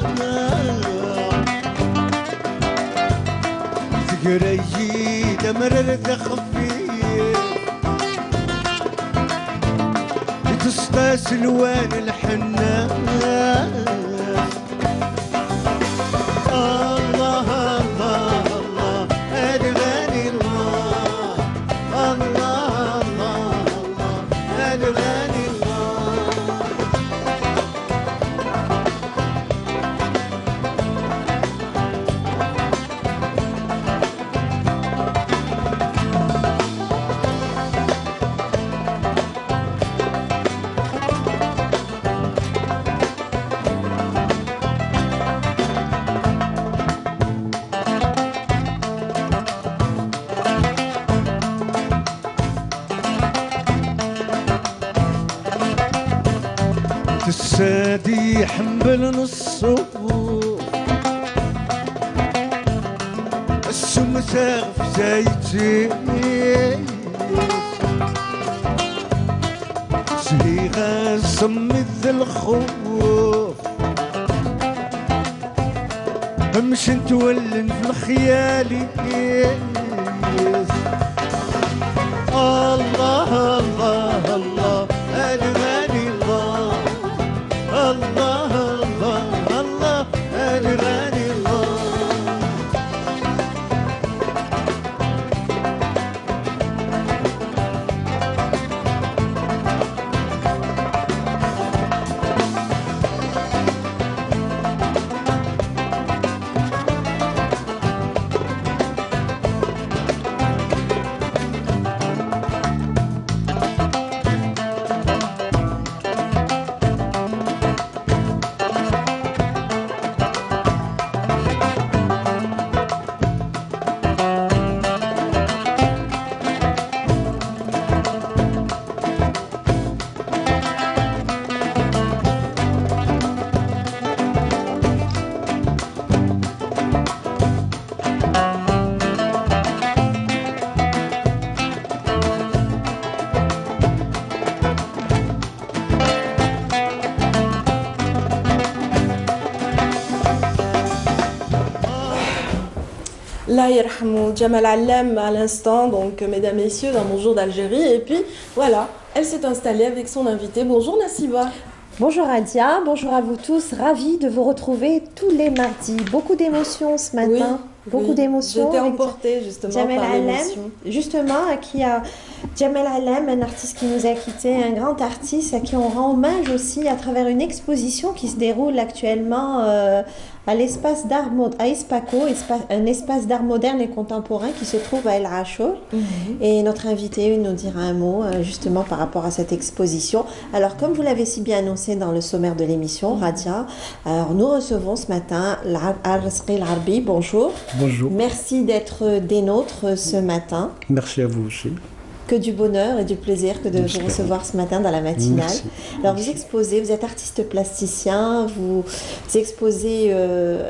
[SPEAKER 6] سكريي دمرر خفيف تصطاس الوان الحنة الله الله الله هذا غالي الله الله الله الله هذا غالي الله السادي حنبل نصه السم ساغف زايد صمت ذا الخوف مش نتولن في الخيال الله الله الله الغالي الله الله الله الله الغالي الله
[SPEAKER 1] Allah yarhamou Jamal Allam à l'instant, donc mesdames, messieurs, dans Bonjour d'Algérie. Et puis voilà, elle s'est installée avec son invité. Bonjour Nassiba.
[SPEAKER 7] Bonjour Adia, bonjour à vous tous, ravie de vous retrouver tous les mardis. Beaucoup d'émotions ce matin, beaucoup d'émotions.
[SPEAKER 1] J'étais emportée justement
[SPEAKER 7] Jamal
[SPEAKER 1] par
[SPEAKER 7] Allam,
[SPEAKER 1] l'émotion.
[SPEAKER 7] justement, Jamal Allam, un artiste qui nous a quittés, un grand artiste à qui on rend hommage aussi à travers une exposition qui se déroule actuellement à l'espace d'art à Ispaco, un espace d'art moderne et contemporain qui se trouve à El Rachour. Et notre invité nous dira un mot justement par rapport à cette exposition. Alors comme vous l'avez si bien annoncé dans le sommaire de l'émission, Radia, alors nous recevons ce matin Al-Rasqi Al-Arbi. Bonjour.
[SPEAKER 6] Bonjour.
[SPEAKER 7] Merci d'être des nôtres ce matin.
[SPEAKER 6] Merci à vous aussi.
[SPEAKER 7] Que du bonheur et du plaisir que de vous recevoir ce matin dans la matinale.
[SPEAKER 6] Merci.
[SPEAKER 7] Alors vous exposez, vous êtes artiste plasticien, vous exposez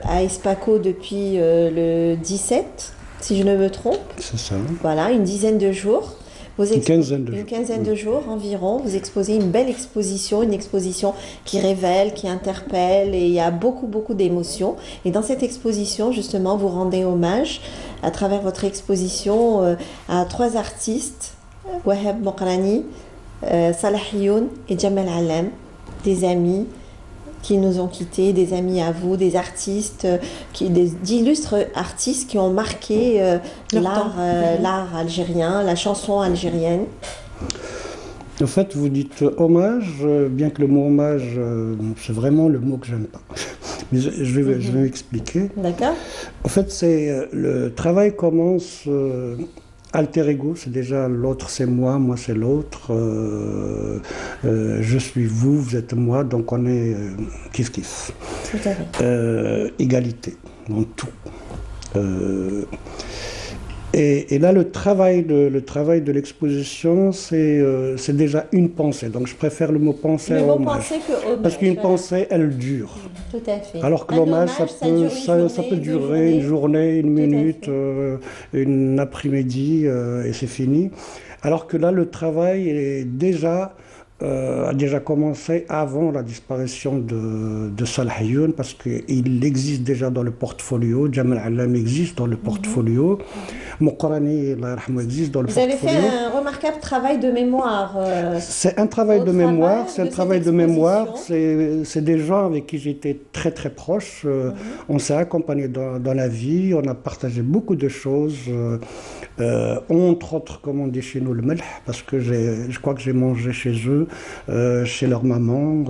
[SPEAKER 7] à Ispaco depuis le 17, si je ne me trompe.
[SPEAKER 6] C'est ça.
[SPEAKER 7] Voilà, une dizaine de jours.
[SPEAKER 6] Une quinzaine de jours.
[SPEAKER 7] Une quinzaine de jours environ. Vous exposez une belle exposition, une exposition qui révèle, qui interpelle, et il y a beaucoup, beaucoup d'émotions. Et dans cette exposition, justement, vous rendez hommage à travers votre exposition à trois artistes, Wahab Mokrani, Salah Youn et Jamal Allam, des amis qui nous ont quittés, des amis à vous, des artistes, d'illustres artistes qui ont marqué l'art algérien, la chanson algérienne.
[SPEAKER 6] En fait, vous dites hommage, bien que le mot hommage, c'est vraiment le mot que j'aime pas. Mais je vais m'expliquer.
[SPEAKER 7] D'accord.
[SPEAKER 6] En fait, le travail commence alter ego, c'est déjà l'autre c'est moi c'est l'autre, je suis vous, vous êtes moi, donc on est kiff-kiff.
[SPEAKER 7] Tout à fait.
[SPEAKER 6] Égalité dans tout. Et là, le travail de l'exposition, c'est déjà une pensée. Donc, je préfère le mot pensée à hommage. Parce qu'une pensée, elle dure.
[SPEAKER 7] Tout à fait.
[SPEAKER 6] Alors que l'hommage, ça peut durer une journée, une minute, une après-midi, et c'est fini. Alors que là, le travail a déjà commencé avant la disparition de Salah Youn, parce qu'il existe déjà dans le portfolio. Jamal Allam existe dans le portfolio. Mokrani, Allah yarhamou, existe dans le portfolio.
[SPEAKER 7] Vous avez fait un remarquable travail de mémoire.
[SPEAKER 6] C'est un travail de mémoire, c'est des gens avec qui j'étais très très proche. On s'est accompagnés dans la vie, on a partagé beaucoup de choses. Entre autres, comme on dit chez nous, le melh, parce que je crois que j'ai mangé chez eux, chez leur maman.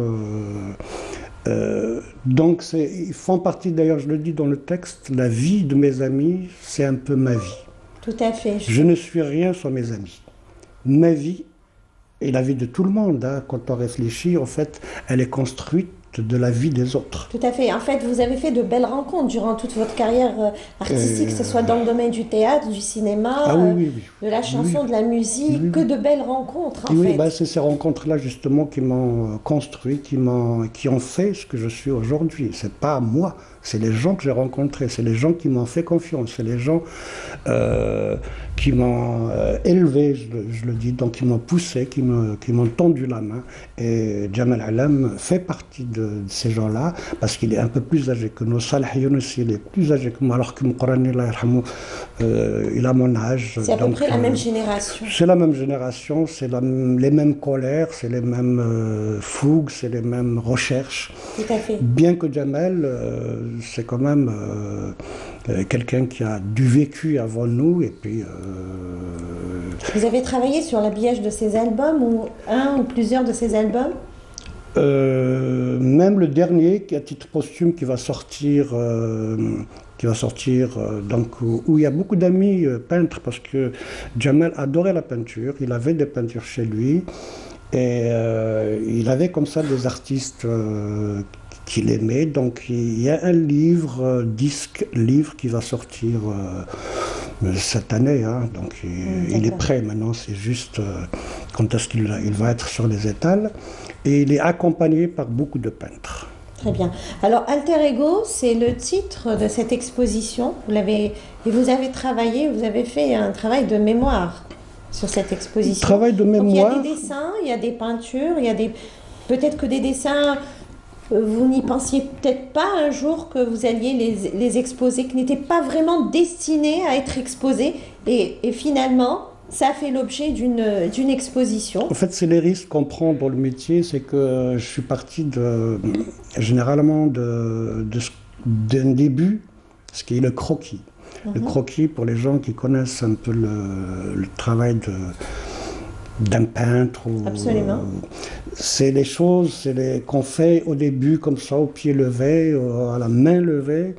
[SPEAKER 6] Donc ils font partie, d'ailleurs je le dis dans le texte, la vie de mes amis, c'est un peu ma vie.
[SPEAKER 7] Tout à fait.
[SPEAKER 6] Je ne suis rien sans mes amis. Ma vie, et la vie de tout le monde, quand on réfléchit, en fait, elle est construite de la vie des autres.
[SPEAKER 7] Tout à fait. En fait, vous avez fait de belles rencontres durant toute votre carrière artistique, que ce soit dans le domaine du théâtre, du cinéma, de la chanson, de la musique, que de belles rencontres, en fait.
[SPEAKER 6] C'est ces rencontres-là, justement, qui m'ont construit, qui ont fait ce que je suis aujourd'hui. C'est pas moi, C'est les gens que j'ai rencontrés, c'est les gens qui m'ont fait confiance, c'est les gens qui m'ont élevé, je le dis, donc qui m'ont poussé, qui m'ont tendu la main. Et Jamal Alam fait partie de ces gens-là, parce qu'il est un peu plus âgé que nous. Salah Younous, il est plus âgé que moi, alors que Mourani, il a mon âge.
[SPEAKER 7] C'est à peu près la même génération.
[SPEAKER 6] C'est la même génération, c'est les mêmes colères, c'est les mêmes fougues, c'est les mêmes recherches.
[SPEAKER 7] Tout à fait.
[SPEAKER 6] Bien que Jamal, c'est quand même quelqu'un qui a du vécu avant nous, et puis...
[SPEAKER 7] Vous avez travaillé sur l'habillage de ces albums, ou un ou plusieurs de ces albums?
[SPEAKER 6] Même le dernier, qui à titre posthume, qui va sortir, donc, où il y a beaucoup d'amis peintres, parce que Jamal adorait la peinture, il avait des peintures chez lui, et il avait comme ça des artistes qu'il aimait. Donc il y a un livre, livre qui va sortir cette année, hein. Donc il est prêt maintenant, c'est juste quand est-ce qu'il va être sur les étals, et il est accompagné par beaucoup de peintres.
[SPEAKER 7] Très bien. Alors, Alter Ego, c'est le titre de cette exposition. Vous avez travaillé, vous avez fait un travail de mémoire sur cette exposition.
[SPEAKER 6] Travail de mémoire.
[SPEAKER 7] Donc, il y a des dessins, il y a des peintures, il y a peut-être que des dessins, vous n'y pensiez peut-être pas un jour que vous alliez les exposer, qui n'étaient pas vraiment destinés à être exposés, et finalement, ça a fait l'objet d'une exposition.
[SPEAKER 6] En fait, c'est les risques qu'on prend dans le métier, c'est que je suis parti généralement d'un début, ce qui est le croquis. Le croquis, pour les gens qui connaissent un peu le travail d'un peintre.
[SPEAKER 7] Absolument.
[SPEAKER 6] C'est les choses qu'on fait au début, comme ça, au pied levé, à la main levée.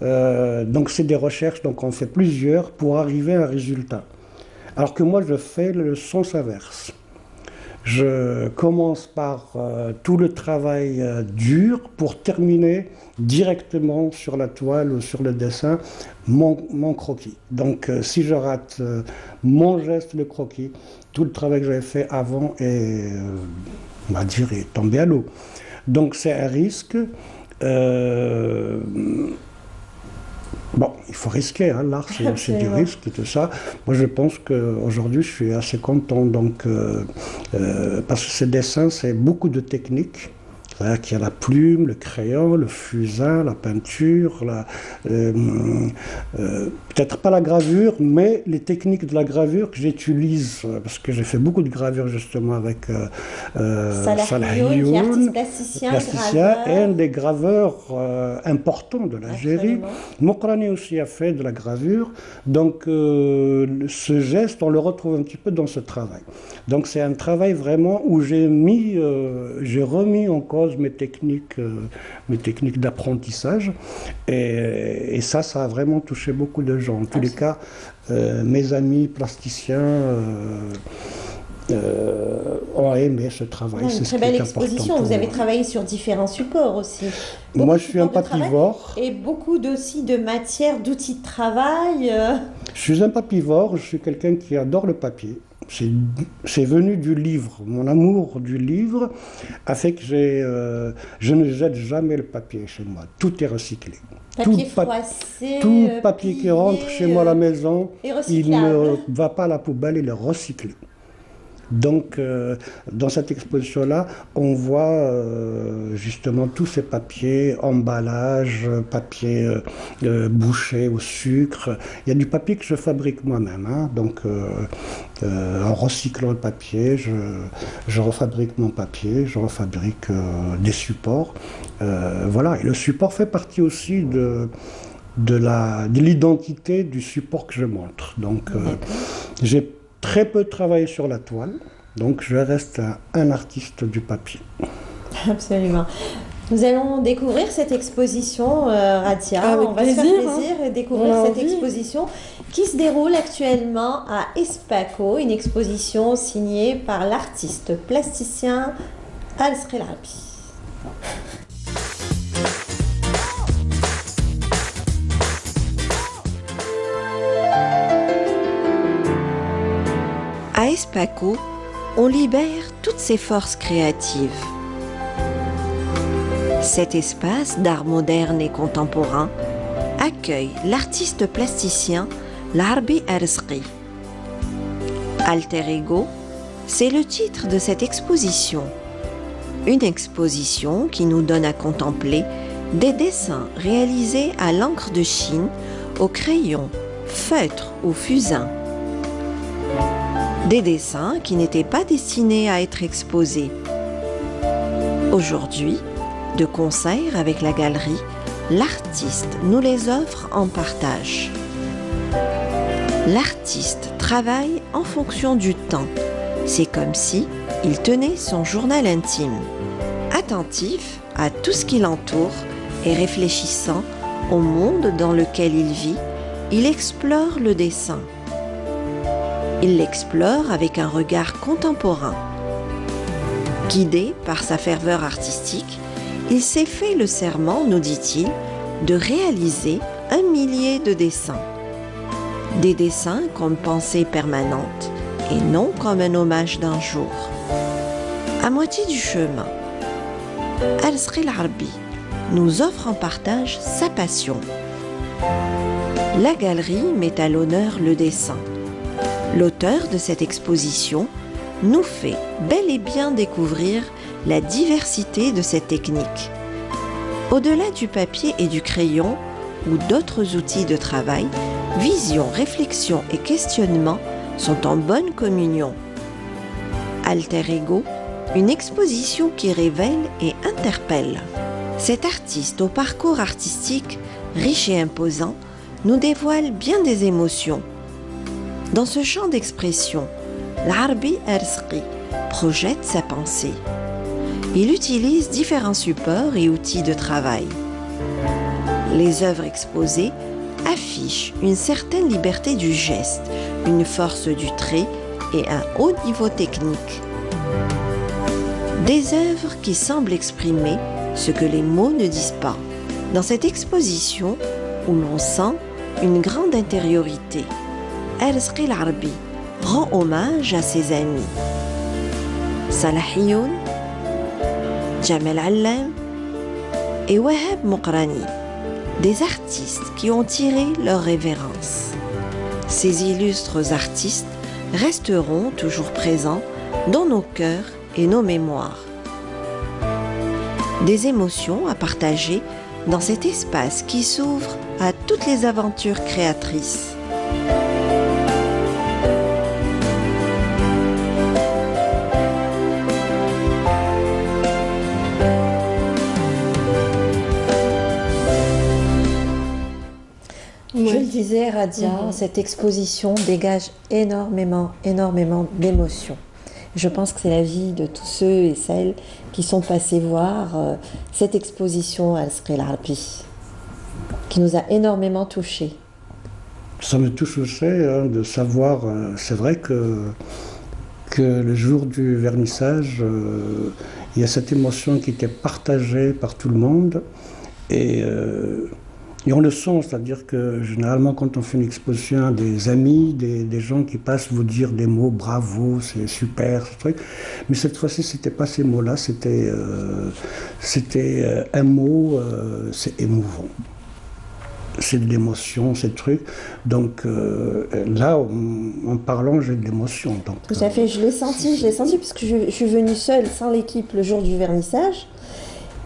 [SPEAKER 6] Donc c'est des recherches, donc on fait plusieurs pour arriver à un résultat. Alors que moi, je fais le sens inverse. Je commence par tout le travail dur pour terminer directement sur la toile ou sur le dessin mon croquis. Donc si je rate mon geste, le croquis, tout le travail que j'avais fait avant est tombé à l'eau. Donc c'est un risque. Bon, il faut risquer, hein. L'art c'est du risque et tout ça. Moi je pense qu'aujourd'hui je suis assez content, donc, parce que ces dessins c'est beaucoup de techniques. C'est-à-dire qu'il y a la plume, le crayon, le fusain, la peinture, peut-être pas la gravure, mais les techniques de la gravure que j'utilise, parce que j'ai fait beaucoup de gravures justement avec Salah Youn, plasticien, et un des graveurs importants de l'Algérie. Mokrani aussi a fait de la gravure, donc ce geste, on le retrouve un petit peu dans ce travail. Donc c'est un travail vraiment où j'ai remis en cause mes techniques d'apprentissage, et ça a vraiment touché beaucoup de gens. En tous les cas, mes amis plasticiens ont aimé ce travail.
[SPEAKER 7] C'est une très belle exposition. Vous avez travaillé sur différents supports aussi.
[SPEAKER 6] Moi, je suis un papivore.
[SPEAKER 7] Et beaucoup aussi de matières, d'outils de travail.
[SPEAKER 6] Je suis un papivore, je suis quelqu'un qui adore le papier. C'est venu du livre. Mon amour du livre a fait que je ne jette jamais le papier chez moi. Tout est recyclé.
[SPEAKER 7] Papier froissé,
[SPEAKER 6] tout papier qui rentre chez moi à la maison, il ne va pas à la poubelle, il est recyclé. Donc, dans cette exposition-là, on voit justement tous ces papiers, emballages, papier bouché au sucre. Il y a du papier que je fabrique moi-même, hein. Donc, en recyclant le papier, je refabrique mon papier, je refabrique des supports. Voilà, et le support fait partie aussi de l'identité du support que je montre. Donc, j'ai très peu travaillé sur la toile, donc je reste un artiste du papier.
[SPEAKER 7] Absolument. Nous allons découvrir cette exposition, Radia. On va se faire plaisir et découvrir cette exposition qui se déroule actuellement à Espaco, une exposition signée par l'artiste plasticien Al-Srelabi.
[SPEAKER 8] À Espaco, on libère toutes ses forces créatives.
[SPEAKER 7] Cet espace d'art moderne et contemporain accueille l'artiste plasticien Larbi Erzqi. Alter Ego, c'est le titre de cette exposition. Une exposition qui nous donne à contempler des dessins réalisés à l'encre de Chine, au crayon, feutre ou fusain. Des dessins qui n'étaient pas destinés à être exposés. Aujourd'hui, de concert avec la galerie, l'artiste nous les offre en partage. L'artiste travaille en fonction du temps. C'est comme si il tenait son journal intime, attentif à tout ce qui l'entoure et réfléchissant au monde dans lequel il vit, il explore le dessin. Il l'explore avec un regard contemporain. Guidé par sa ferveur artistique, il s'est fait le serment, nous dit-il, de réaliser 1 millier de dessins. Des dessins comme pensée permanente et non comme un hommage d'un jour. À moitié du chemin, Erzqi Larbi nous offre en partage sa passion. La galerie met à l'honneur le dessin. L'auteur de cette exposition nous fait bel et bien découvrir la diversité de cette technique. Au-delà du papier et du crayon ou d'autres outils de travail, vision, réflexion et questionnement sont en bonne communion. Alter Ego, une exposition qui révèle et interpelle. Cet artiste au parcours artistique riche et imposant nous dévoile bien des émotions. Dans ce champ d'expression, Larbi Erzqi projette sa pensée. Il utilise différents supports et outils de travail. Les œuvres exposées affichent une certaine liberté du geste, une force du trait et un haut niveau technique. Des œuvres qui semblent exprimer ce que les mots ne disent pas. Dans cette exposition, où l'on sent une grande intériorité, Erzqi Larbi rend hommage à ses amis. Salahiyoun, Jamel Allam et Wahab Mokrani, des artistes qui ont tiré leur révérence. Ces illustres artistes resteront toujours présents dans nos cœurs et nos mémoires. Des émotions à partager dans cet espace qui s'ouvre à toutes les aventures créatrices. Je le disais, Radia, cette exposition dégage énormément d'émotions. Je pense que c'est l'avis de tous ceux et celles qui sont passés voir cette exposition à Erzqi Larbi, qui nous a énormément touchés.
[SPEAKER 6] Ça me touche aussi de savoir, c'est vrai que le jour du vernissage, il y a cette émotion qui était partagée par tout le monde. Et on le sent, c'est-à-dire que généralement quand on fait une exposition, des amis, des gens qui passent vous dire des mots, bravo, c'est super, ce truc. Mais cette fois-ci, c'était pas ces mots-là, c'était un mot, c'est émouvant. C'est de l'émotion, c'est le truc. Donc là, en parlant, j'ai de l'émotion.
[SPEAKER 7] Tout à fait, je l'ai senti parce que je suis venue seule, sans l'équipe, le jour du vernissage.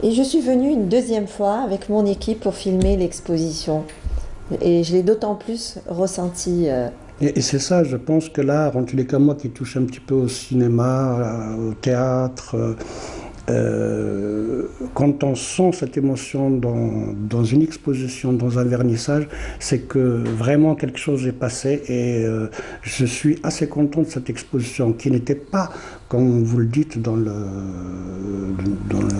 [SPEAKER 7] Et je suis venue une deuxième fois avec mon équipe pour filmer l'exposition. Et je l'ai d'autant plus ressenti.
[SPEAKER 6] Et c'est ça, je pense que l'art, en tous les cas, moi qui touche un petit peu au cinéma, au théâtre, quand on sent cette émotion dans une exposition, dans un vernissage, c'est que vraiment quelque chose est passé et je suis assez content de cette exposition qui n'était pas, comme vous le dites dans le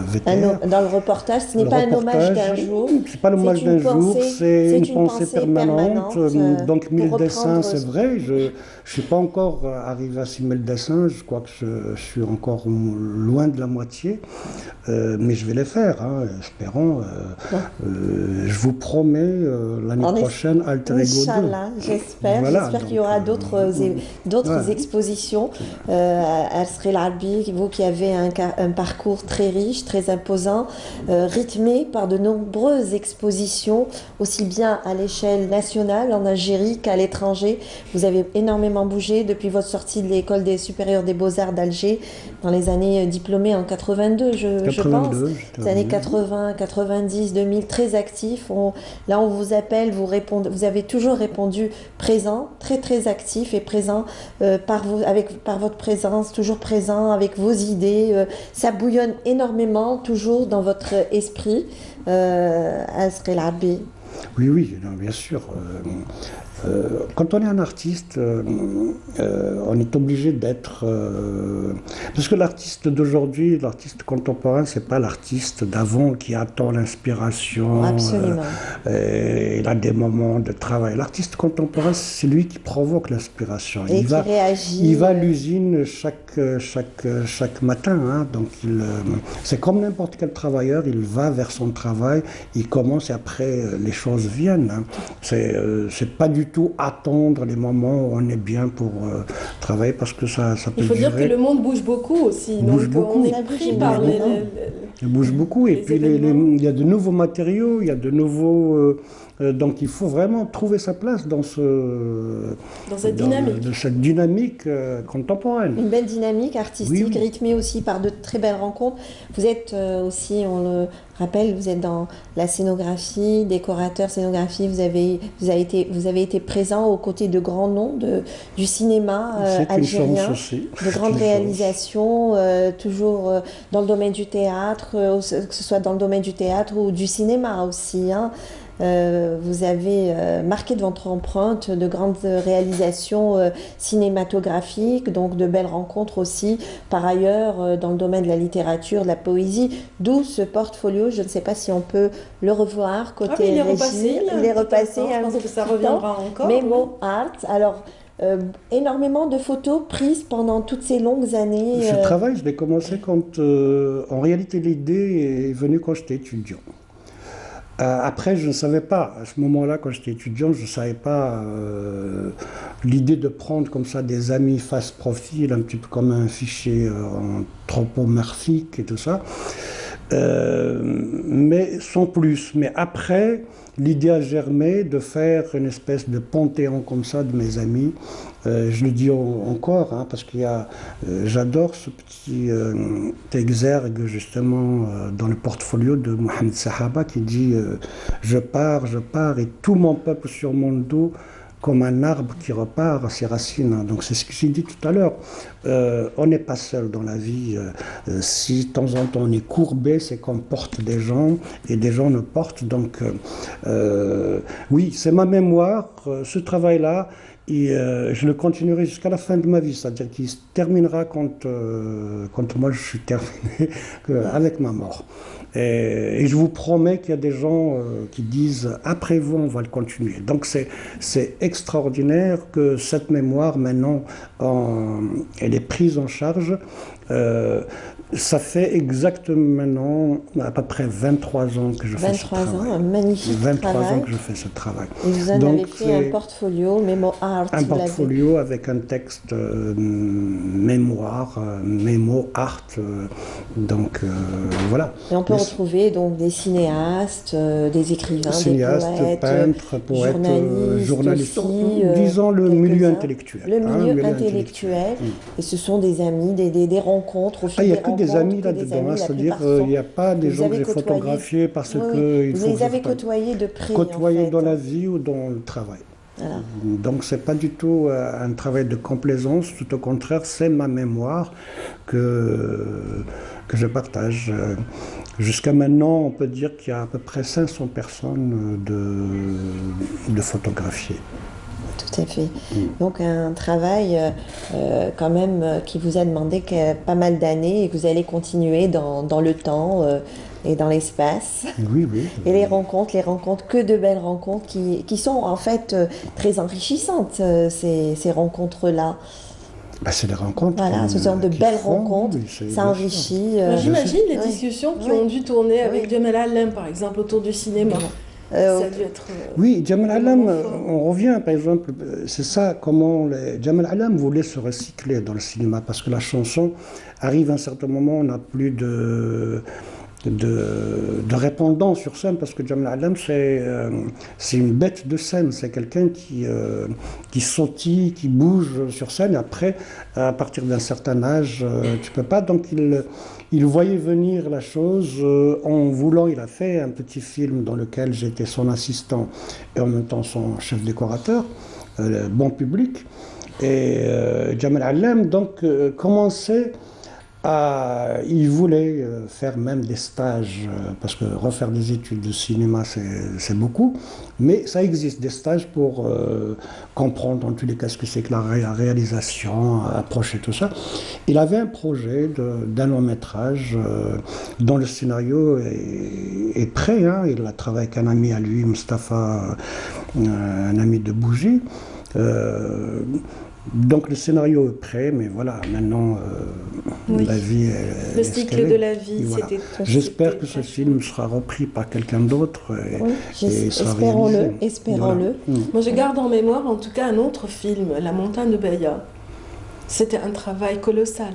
[SPEAKER 6] VTR.
[SPEAKER 7] Dans le reportage, ce n'est pas un hommage d'un jour.
[SPEAKER 6] C'est pas l'hommage d'un jour, c'est une pensée permanente. Donc 1000 dessins, c'est vrai. Je ne suis pas encore arrivé à 6000 dessins, je crois que je suis encore loin de la moitié. travailler. Mais je vais les faire, hein, espérons. Je vous promets l'année prochaine Alter Ego 2.
[SPEAKER 7] Inch'Allah, j'espère.
[SPEAKER 6] Voilà,
[SPEAKER 7] J'espère qu'il y aura d'autres expositions. Al-Sri al-Arbi, vous qui avez un parcours très riche, très imposant, rythmé par de nombreuses expositions, aussi bien à l'échelle nationale en Algérie qu'à l'étranger. Vous avez énormément bougé depuis votre sortie de l'école supérieure des Beaux-Arts d'Alger dans les années diplômées en 82, je pense. Les années 80, 90, 2000, très actifs. Là, on vous appelle, vous avez toujours répondu présent, très très actif et présent par votre présence, toujours présent avec vos idées. Ça bouillonne énormément, toujours dans votre esprit. Al-Sri al-Arbi.
[SPEAKER 6] Oui, oui, non, bien sûr. Quand on est un artiste, on est obligé d'être... parce que l'artiste d'aujourd'hui, l'artiste contemporain, c'est pas l'artiste d'avant qui attend l'inspiration.
[SPEAKER 7] Absolument.
[SPEAKER 6] Il a des moments de travail. L'artiste contemporain, c'est lui qui provoque l'inspiration.
[SPEAKER 7] Et qui réagit.
[SPEAKER 6] Il va à l'usine chaque matin. Hein, donc c'est comme n'importe quel travailleur, il va vers son travail, il commence et après les choses viennent. Hein. C'est pas du tout attendre les moments où on est bien pour travailler parce que ça peut
[SPEAKER 1] Il faut
[SPEAKER 6] durer.
[SPEAKER 1] dire que le monde bouge beaucoup aussi. Donc on est pris par
[SPEAKER 6] il bouge beaucoup et puis il y a de nouveaux matériaux, il y a de nouveaux... donc il faut vraiment trouver sa place dans cette dynamique contemporaine.
[SPEAKER 7] Une belle dynamique artistique,
[SPEAKER 6] oui.
[SPEAKER 7] Rythmée aussi par de très belles rencontres. Vous êtes aussi, on le rappelle, vous êtes dans la scénographie, décorateur scénographie, vous avez été présent aux côtés de grands noms du cinéma algérien, de grandes réalisations, toujours dans le domaine du théâtre, que ce soit dans le domaine du théâtre ou du cinéma aussi, hein. Vous avez marqué de votre empreinte de grandes réalisations cinématographiques, donc de belles rencontres aussi, par ailleurs dans le domaine de la littérature, de la poésie, d'où ce portfolio, je ne sais pas si on peut le revoir côté
[SPEAKER 1] il est
[SPEAKER 7] régie. Il est repassé,
[SPEAKER 1] je pense que ça reviendra encore.
[SPEAKER 7] Memo Art, alors énormément de photos prises pendant toutes ces longues années.
[SPEAKER 6] Ce travail, je l'ai commencé quand, en réalité l'idée est venue quand j'étais étudiant. Après, je ne savais pas, à ce moment-là, quand j'étais étudiant, je ne savais pas l'idée de prendre comme ça des amis face profil, un petit peu comme un fichier anthropomorphique et tout ça, mais sans plus. Mais après, l'idée a germé de faire une espèce de panthéon comme ça de mes amis. Je le dis encore, hein, parce qu'il y a, j'adore ce petit exergue justement dans le portfolio de Mohamed Sahaba qui dit je pars et tout mon peuple sur mon dos comme un arbre qui repart à ses racines. Hein. Donc c'est ce que j'ai dit tout à l'heure. On n'est pas seul dans la vie. Si de temps en temps on est courbé, c'est qu'on porte des gens et des gens nous portent. Donc oui, c'est ma mémoire, ce travail-là. Et je le continuerai jusqu'à la fin de ma vie, c'est-à-dire qu'il se terminera quand moi je suis terminé, avec ma mort. Et je vous promets qu'il y a des gens qui disent après vous on va le continuer. Donc c'est extraordinaire que cette mémoire maintenant elle est prise en charge. Ça fait exactement maintenant à peu près 23 ans que je fais ce travail.
[SPEAKER 7] 23 ans, un magnifique
[SPEAKER 6] 23
[SPEAKER 7] travail.
[SPEAKER 6] ans que je fais ce travail.
[SPEAKER 7] Et vous en avez fait un portfolio, Memo Art.
[SPEAKER 6] Un portfolio avec un texte mémoire, Memo Art. Donc voilà.
[SPEAKER 7] Et on peut retrouver donc des cinéastes, des écrivains, des
[SPEAKER 6] peintres, poètes, journalistes,
[SPEAKER 7] aussi,
[SPEAKER 6] disons le milieu intellectuel.
[SPEAKER 7] Le milieu intellectuel. Et ce sont des amis, des rencontres au fil
[SPEAKER 6] des
[SPEAKER 7] des
[SPEAKER 6] rencontres. Il n'y a que des amis là-dedans, c'est-à-dire il n'y a pas des gens que j'ai photographiés parce que...
[SPEAKER 7] Vous les avez côtoyés de près,
[SPEAKER 6] côtoyés dans la vie ou dans le travail. Voilà. Donc c'est pas du tout un travail de complaisance, tout au contraire, c'est ma mémoire que je partage. Jusqu'à maintenant, on peut dire qu'il y a à peu près 500 personnes de photographiées.
[SPEAKER 7] Tout à fait. Donc un travail quand même qui vous a demandé pas mal d'années et que vous allez continuer dans le temps et dans l'espace.
[SPEAKER 6] Oui, oui.
[SPEAKER 7] Et les rencontres, que de belles rencontres qui sont en fait très enrichissantes, ces rencontres-là.
[SPEAKER 6] C'est des rencontres.
[SPEAKER 7] Voilà, ce genre de belles rencontres, ça enrichit.
[SPEAKER 1] J'imagine les discussions qui ont dû tourner avec Jamal Allem, par exemple, autour du cinéma. Ça a dû être.
[SPEAKER 6] Oui, Jamal Allem, on revient, par exemple, c'est ça, comment Jamal Allem voulait se recycler dans le cinéma, parce que la chanson arrive à un certain moment, on n'a plus de répondants sur scène, parce que Jamal Allem, c'est une bête de scène, c'est quelqu'un qui sautille, qui bouge sur scène, et après, à partir d'un certain âge, tu peux pas, donc il voyait venir la chose, en voulant, il a fait un petit film dans lequel j'étais son assistant, et en même temps son chef décorateur, bon public, et Jamal Allem, donc, commençait il voulait faire même des stages, parce que refaire des études de cinéma, c'est beaucoup, mais ça existe, des stages pour comprendre en tous les cas ce que c'est que la réalisation, approcher tout ça. Il avait un projet d'un long métrage dont le scénario est prêt, hein. Il a travaillé avec un ami à lui, Mustapha, un ami de Bougie. Donc le scénario est prêt, mais voilà, maintenant la vie est
[SPEAKER 1] le cycle de la vie,
[SPEAKER 6] voilà.
[SPEAKER 1] c'était.
[SPEAKER 6] J'espère que ce film sera repris par quelqu'un d'autre et sera
[SPEAKER 7] espérons-le, espérons-le.
[SPEAKER 6] Voilà.
[SPEAKER 1] Moi, je garde en mémoire, en tout cas, un autre film, La Montagne de Beya. C'était un travail colossal.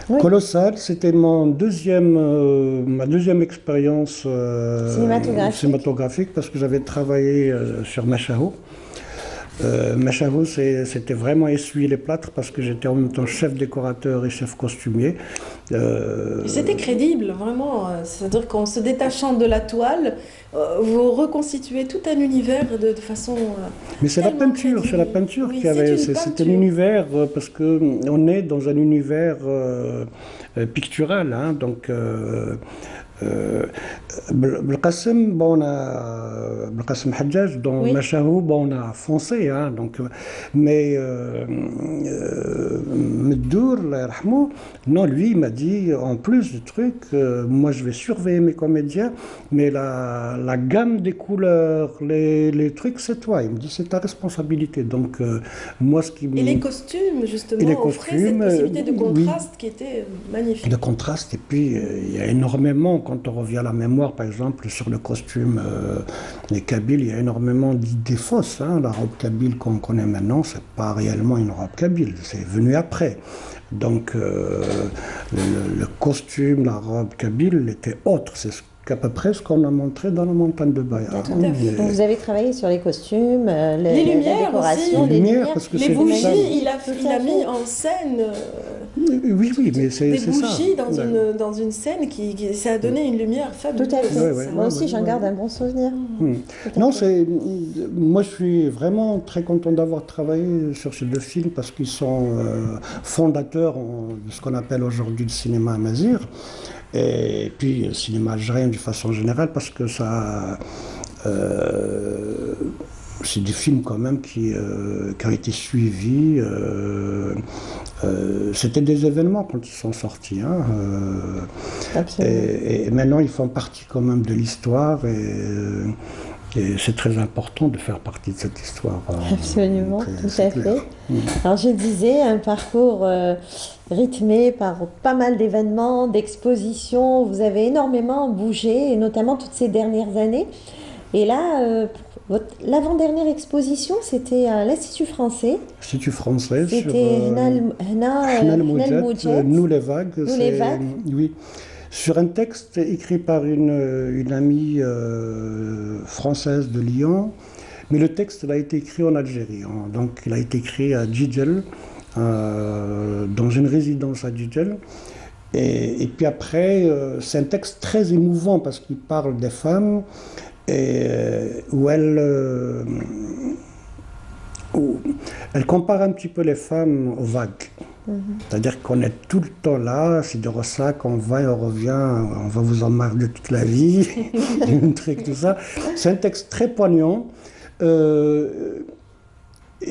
[SPEAKER 6] Oui. Colossal, c'était ma deuxième expérience cinématographique, parce que j'avais travaillé sur Machaho. Machaho, c'était vraiment essuyer les plâtres, parce que j'étais en même temps chef décorateur et chef costumier.
[SPEAKER 1] C'était crédible, vraiment. C'est-à-dire qu'en se détachant de la toile, vous reconstituez tout un univers de façon.
[SPEAKER 6] Mais c'est la peinture,
[SPEAKER 1] Oui,
[SPEAKER 6] qui avait. C'était l'univers, parce qu'on est dans un univers pictural, hein, donc. Belkacem, Belkacem Hadjaj, dans Machaho, on a foncé, hein, donc, mais Meddour, non, lui, il m'a dit, en plus du truc, moi je vais surveiller mes comédiens, mais la gamme des couleurs, les trucs, c'est toi. Il me dit, c'est ta responsabilité. Donc, moi, ce qui
[SPEAKER 1] Et les costumes, justement, offraient cette possibilité de contraste qui était magnifique.
[SPEAKER 6] De contraste, et puis il y a énormément, quand on revient à la mémoire, par exemple, sur le costume des Kabyles, il y a énormément d'idées fausses. Hein. La robe kabyle qu'on connaît maintenant, c'est pas réellement une robe kabyle, c'est venu après. Donc le costume, la robe kabyle était autre. C'est à peu près ce qu'on a montré dans La Montagne de Beya.
[SPEAKER 7] Vous avez travaillé sur les costumes,
[SPEAKER 1] les lumières,
[SPEAKER 7] la décoration,
[SPEAKER 1] aussi.
[SPEAKER 7] Les lumières,
[SPEAKER 6] parce que
[SPEAKER 1] les bougies, il a mis en scène
[SPEAKER 6] oui, mais c'est
[SPEAKER 1] des bougies dans une scène ça a donné une lumière fabuleuse.
[SPEAKER 7] Tout à fait. Moi aussi, j'en garde un bon souvenir.
[SPEAKER 6] Non, moi je suis vraiment très content d'avoir travaillé sur ces deux films, parce qu'ils sont fondateurs de ce qu'on appelle aujourd'hui le cinéma amazigh. Et puis le cinéma algérien de façon générale, parce que ça, c'est des films quand même qui ont été suivis. C'était des événements quand ils sont sortis. Hein, et maintenant ils font partie quand même de l'histoire. Et c'est très important de faire partie de cette histoire.
[SPEAKER 7] Absolument, tout à fait. Alors je disais, un parcours rythmé par pas mal d'événements, d'expositions. Vous avez énormément bougé, et notamment toutes ces dernières années. Et là, l'avant-dernière exposition, c'était à l'Institut français.
[SPEAKER 6] L'Institut français.
[SPEAKER 7] C'était Hna El-Moudjed.
[SPEAKER 6] Nous les vagues.
[SPEAKER 7] Nous les vagues.
[SPEAKER 6] Oui. Sur un texte écrit par une amie française de Lyon, mais le texte a été écrit en Algérie. Hein. Donc il a été écrit à Djidjel, dans une résidence à Djidjel. Et puis après, c'est un texte très émouvant, parce qu'il parle des femmes, où elle compare un petit peu les femmes aux vagues. C'est-à-dire qu'on est tout le temps là, c'est de ressac, on va et on revient, on va vous emmerder toute la vie, un truc, tout ça. C'est un texte très poignant. Et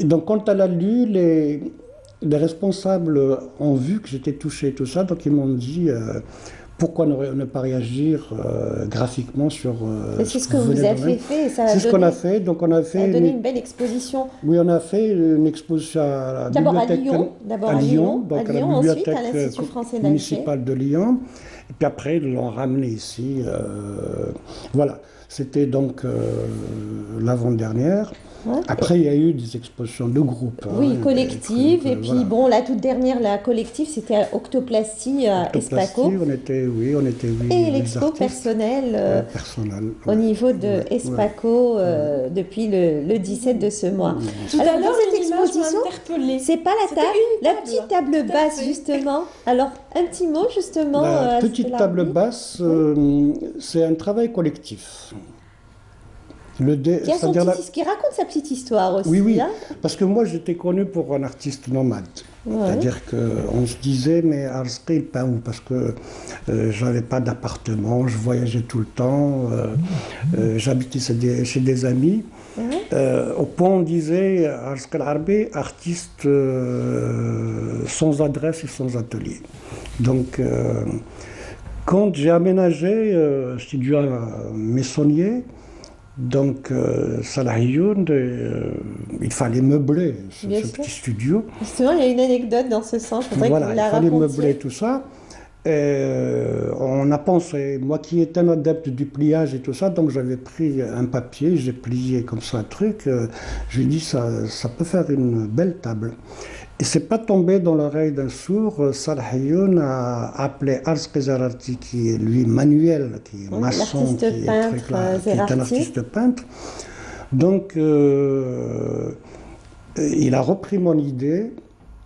[SPEAKER 6] donc quand elle a lu, les responsables ont vu que j'étais touché, tout ça, donc ils m'ont dit pourquoi ne pas réagir graphiquement sur...
[SPEAKER 7] c'est ce que vous avez fait.
[SPEAKER 6] C'est ce qu'on a fait. Donc on a fait...
[SPEAKER 7] Ça a donné une belle exposition.
[SPEAKER 6] Oui, on a fait une exposition à la bibliothèque...
[SPEAKER 7] D'abord à Lyon,
[SPEAKER 6] donc à la
[SPEAKER 7] ensuite
[SPEAKER 6] bibliothèque
[SPEAKER 7] à l'Institut français d'Alger.
[SPEAKER 6] municipale de Lyon. Et puis après, ils l'ont ramené ici. Voilà. C'était donc l'avant-dernière. Ouais. Après, il y a eu des expositions de groupe.
[SPEAKER 7] Oui, collectives. Et puis, voilà. Bon, la toute dernière, la collective, c'était à Octoplastie à Espaco.
[SPEAKER 6] On était
[SPEAKER 7] et l'expo personnelle au niveau de Espaco depuis le 17 de ce mois. Alors, dans cette exposition, c'est pas la table, la petite table basse, justement. Alors, un petit mot, justement.
[SPEAKER 6] La petite table basse, c'est un travail collectif.
[SPEAKER 7] Qui raconte sa petite histoire aussi.
[SPEAKER 6] Oui,
[SPEAKER 7] hein,
[SPEAKER 6] parce que moi j'étais connu pour un artiste nomade. C'est-à-dire qu'on se disait, mais Arzqi, pas où, parce que j'avais pas d'appartement, je voyageais tout le temps, j'habitais chez des amis. Au point on disait Arzqi al-Harbi, artiste sans adresse et sans atelier. Donc quand j'ai aménagé studio Messonnier, donc, Salah Ayoun, il fallait meubler ce petit studio.
[SPEAKER 7] Justement, il y a une anecdote dans ce sens.
[SPEAKER 6] Voilà, il fallait meubler tout ça. On a pensé, moi qui étais un adepte du pliage et tout ça, donc j'avais pris un papier, j'ai plié comme ça un truc. J'ai dit, ça peut faire une belle table. Et c'est pas tombé dans l'oreille d'un sourd. Salah Ayoun a appelé Arzqi Zerarti, qui est lui manuel, qui est maçon, qui est un artiste peintre. Donc il a repris mon idée.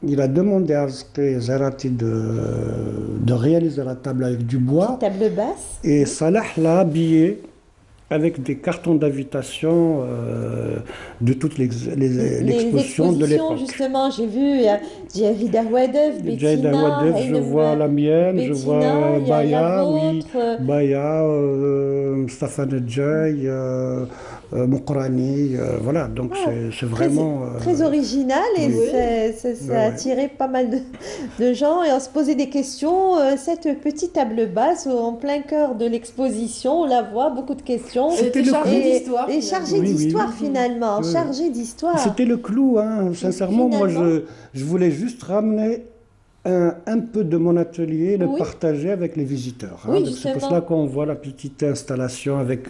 [SPEAKER 6] Il a demandé à Arzqi Zerarti de réaliser la table avec du bois.
[SPEAKER 7] Une table basse.
[SPEAKER 6] Et Salah l'a habillé avec des cartons d'invitation de toutes les expositions de l'époque.
[SPEAKER 7] Justement, j'ai vu Javid Awadef, Bettina,
[SPEAKER 6] je vois la mienne, je vois Baya, Baya, Mustafa Nedjay, Moukrani, voilà, donc c'est vraiment...
[SPEAKER 7] Très original et ça a attiré pas mal de gens et on se posait des questions. Cette petite table basse en plein cœur de l'exposition, on la voit, beaucoup de questions.
[SPEAKER 1] C'était chargé d'histoire.
[SPEAKER 7] Et chargé d'histoire finalement, chargé d'histoire.
[SPEAKER 6] C'était le clou, hein. Sincèrement, moi je voulais juste ramener un peu de mon atelier, le partager avec les visiteurs. Hein. C'est pour cela qu'on voit la petite installation avec...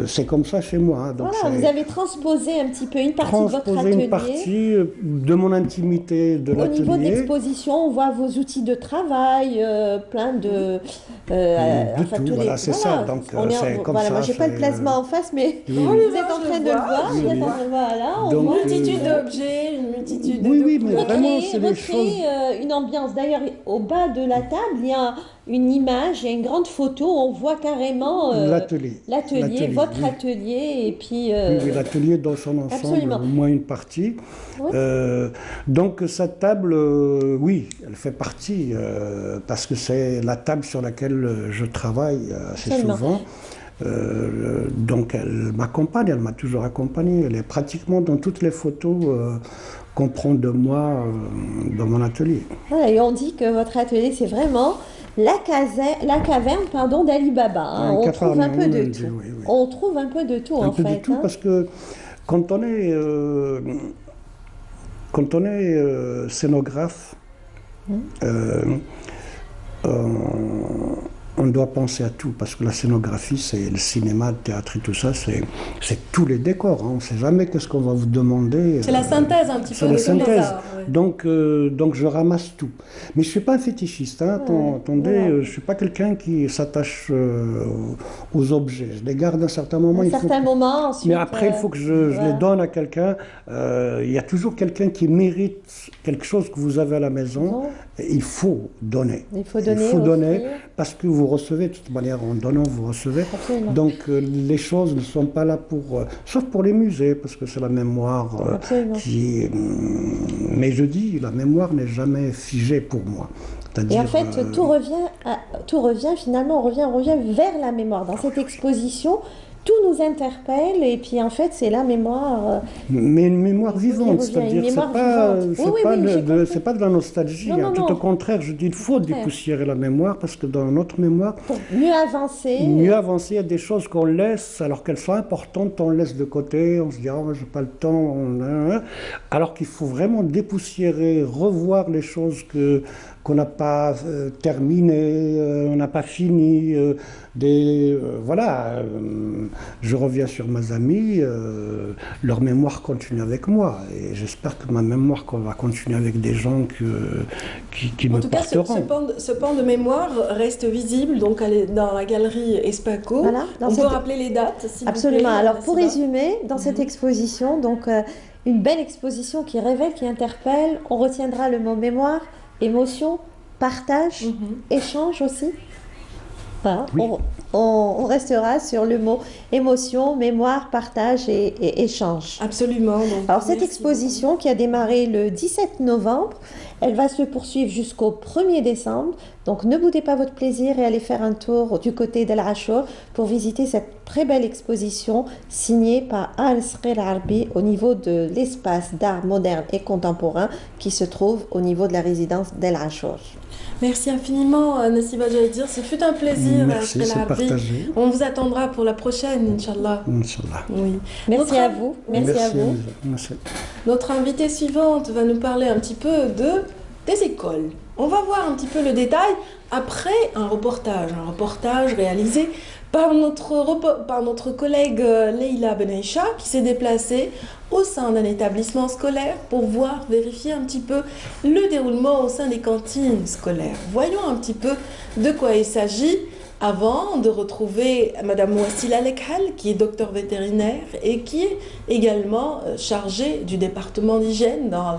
[SPEAKER 6] c'est comme ça chez moi. Hein. Donc
[SPEAKER 7] voilà, vous avez transposé un petit peu une partie de votre atelier.
[SPEAKER 6] Une partie de mon intimité de l'atelier.
[SPEAKER 7] Au niveau de l'exposition, on voit vos outils de travail, plein de...
[SPEAKER 6] voilà, c'est ça. Donc, c'est comme ça.
[SPEAKER 7] Moi, j'ai pas le plasma en face, mais vous êtes en train de le voir. Voilà, on voit
[SPEAKER 1] une multitude d'objets, une multitude de...
[SPEAKER 6] Oui, mais vraiment, c'est des choses...
[SPEAKER 7] une ambiance. D'ailleurs, au bas de la table, il y a une image, il y a une grande photo, on voit carrément
[SPEAKER 6] l'atelier,
[SPEAKER 7] votre atelier, et puis...
[SPEAKER 6] Oui, l'atelier dans son ensemble, absolument. Au moins une partie. Oui. Donc cette table, oui, elle fait partie, parce que c'est la table sur laquelle je travaille assez souvent. Donc elle m'accompagne, elle m'a toujours accompagné, elle est pratiquement dans toutes les photos qu'on prend de moi dans mon atelier.
[SPEAKER 7] Voilà, et on dit que votre atelier, c'est vraiment la caverne d'Ali Baba. Hein. On trouve un peu de tout. Oui. On trouve un peu de tout, en fait. Un peu de tout,
[SPEAKER 6] parce que quand on est scénographe, on doit penser à tout, parce que la scénographie, c'est le cinéma, le théâtre et tout ça, c'est tous les décors. Hein. On ne sait jamais qu'est-ce qu'on va vous demander.
[SPEAKER 1] C'est la synthèse un petit peu.
[SPEAKER 6] C'est la synthèse. Donc je ramasse tout. Mais je ne suis pas un fétichiste. Hein. Attendez, je ne suis pas quelqu'un qui s'attache aux objets. Je les garde à un certain moment.
[SPEAKER 7] Ensuite,
[SPEAKER 6] mais après, il faut que je les donne à quelqu'un. Il y a toujours quelqu'un qui mérite quelque chose que vous avez à la maison. Il faut donner.
[SPEAKER 7] Il faut donner
[SPEAKER 6] parce que vous recevez, de toute manière, en donnant, vous recevez.
[SPEAKER 7] Absolument.
[SPEAKER 6] Donc les choses ne sont pas là pour... sauf pour les musées, parce que c'est la mémoire qui... Mais je dis, la mémoire n'est jamais figée pour moi.
[SPEAKER 7] Et en fait, tout revient finalement, on revient vers la mémoire. Dans cette exposition, tout nous interpelle et puis en fait c'est la mémoire.
[SPEAKER 6] Mais une mémoire vivante, c'est-à-dire c'est pas de la nostalgie.
[SPEAKER 7] Non, non,
[SPEAKER 6] Tout
[SPEAKER 7] non.
[SPEAKER 6] au contraire, je dis il faut dépoussiérer la mémoire parce que dans notre mémoire,
[SPEAKER 7] Pour mieux avancer.
[SPEAKER 6] il y a des choses qu'on laisse alors qu'elles sont importantes, on laisse de côté, on se dit oh, j'ai pas le temps, alors qu'il faut vraiment dépoussiérer, revoir les choses qu'on n'a pas terminées, on n'a pas fini. Je reviens sur mes amis, leur mémoire continue avec moi et j'espère que ma mémoire va continuer avec des gens qui me porteront.
[SPEAKER 1] Ce pan de mémoire reste visible donc dans la galerie Espaco.
[SPEAKER 7] Voilà,
[SPEAKER 1] on peut rappeler les dates s'il
[SPEAKER 7] Absolument.
[SPEAKER 1] vous plaît,
[SPEAKER 7] Alors pour résumer, dans cette exposition, donc une belle exposition qui révèle, qui interpelle, on retiendra le mot mémoire, émotion, partage, échange aussi. Voilà.
[SPEAKER 6] Oui.
[SPEAKER 7] On restera sur le mot émotion, mémoire, partage et échange.
[SPEAKER 1] Absolument. Donc,
[SPEAKER 7] alors cette exposition qui a démarré le 17 novembre, elle va se poursuivre jusqu'au 1er décembre. Donc ne boudez pas votre plaisir et allez faire un tour du côté d'El Achour pour visiter cette très belle exposition signée par Al-Sghir Arbi au niveau de l'espace d'art moderne et contemporain qui se trouve au niveau de la résidence d'El Achour.
[SPEAKER 1] Merci infiniment, Nassiba Jaïdir. Ce fut un plaisir.
[SPEAKER 6] Merci, c'est partagé.
[SPEAKER 1] On vous attendra pour la prochaine, Inch'Allah.
[SPEAKER 6] Inch'Allah.
[SPEAKER 1] Oui.
[SPEAKER 7] Merci à vous. Merci à vous.
[SPEAKER 6] Merci.
[SPEAKER 1] Notre invitée suivante va nous parler un petit peu des écoles. On va voir un petit peu le détail après un reportage réalisé par notre collègue Leïla Benaïcha qui s'est déplacée au sein d'un établissement scolaire pour vérifier un petit peu le déroulement au sein des cantines scolaires. Voyons un petit peu de quoi il s'agit avant de retrouver Madame Wassila Lekhal, qui est docteur vétérinaire et qui est également chargée du département d'hygiène dans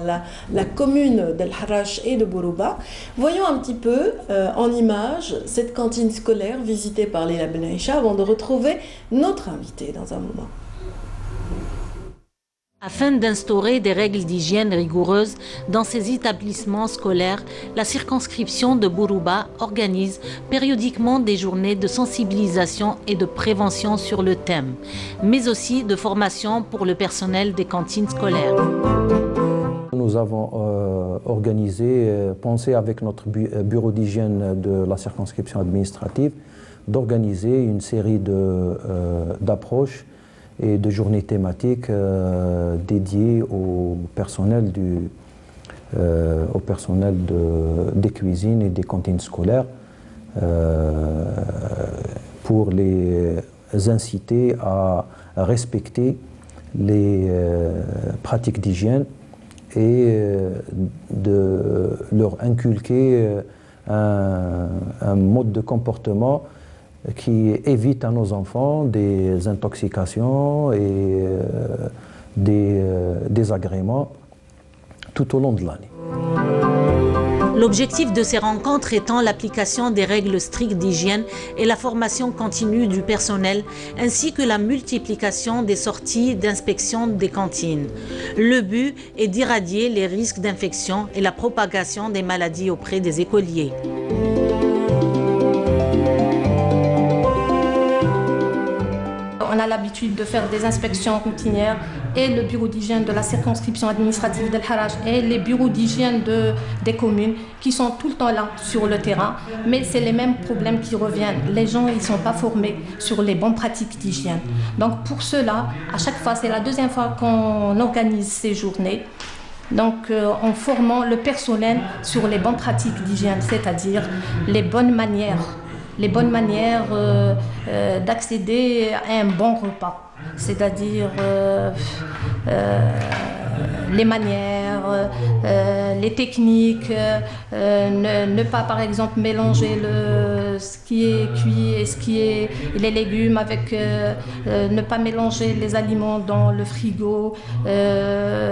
[SPEAKER 1] la commune d'El Harrach et de Bourouba. Voyons un petit peu en image cette cantine scolaire visitée par Leïla Benaïcha avant de retrouver notre invité dans un moment.
[SPEAKER 8] Afin d'instaurer des règles d'hygiène rigoureuses dans ces établissements scolaires, la circonscription de Bourouba organise périodiquement des journées de sensibilisation et de prévention sur le thème, mais aussi de formation pour le personnel des cantines scolaires.
[SPEAKER 9] Nous avons pensé avec notre bureau d'hygiène de la circonscription administrative d'organiser une série d'approches et de journées thématiques dédiées au personnel des cuisines et des cantines scolaires pour les inciter à respecter les pratiques d'hygiène et de leur inculquer un mode de comportement qui évite à nos enfants des intoxications et des désagréments tout au long de l'année.
[SPEAKER 8] L'objectif de ces rencontres étant l'application des règles strictes d'hygiène et la formation continue du personnel, ainsi que la multiplication des sorties d'inspection des cantines. Le but est d'irradier les risques d'infection et la propagation des maladies auprès des écoliers.
[SPEAKER 3] On a l'habitude de faire des inspections routinières et le bureau d'hygiène de la circonscription administrative d'El Harrach et les bureaux d'hygiène des communes qui sont tout le temps là sur le terrain. Mais c'est les mêmes problèmes qui reviennent. Les gens ils ne sont pas formés sur les bonnes pratiques d'hygiène. Donc pour cela, à chaque fois, c'est la deuxième fois qu'on organise ces journées. Donc en formant le personnel sur les bonnes pratiques d'hygiène, c'est-à-dire les bonnes manières d'accéder à un bon repas, c'est-à-dire les manières, les techniques, ne pas par exemple mélanger ce qui est cuit et les légumes avec, ne pas mélanger les aliments dans le frigo,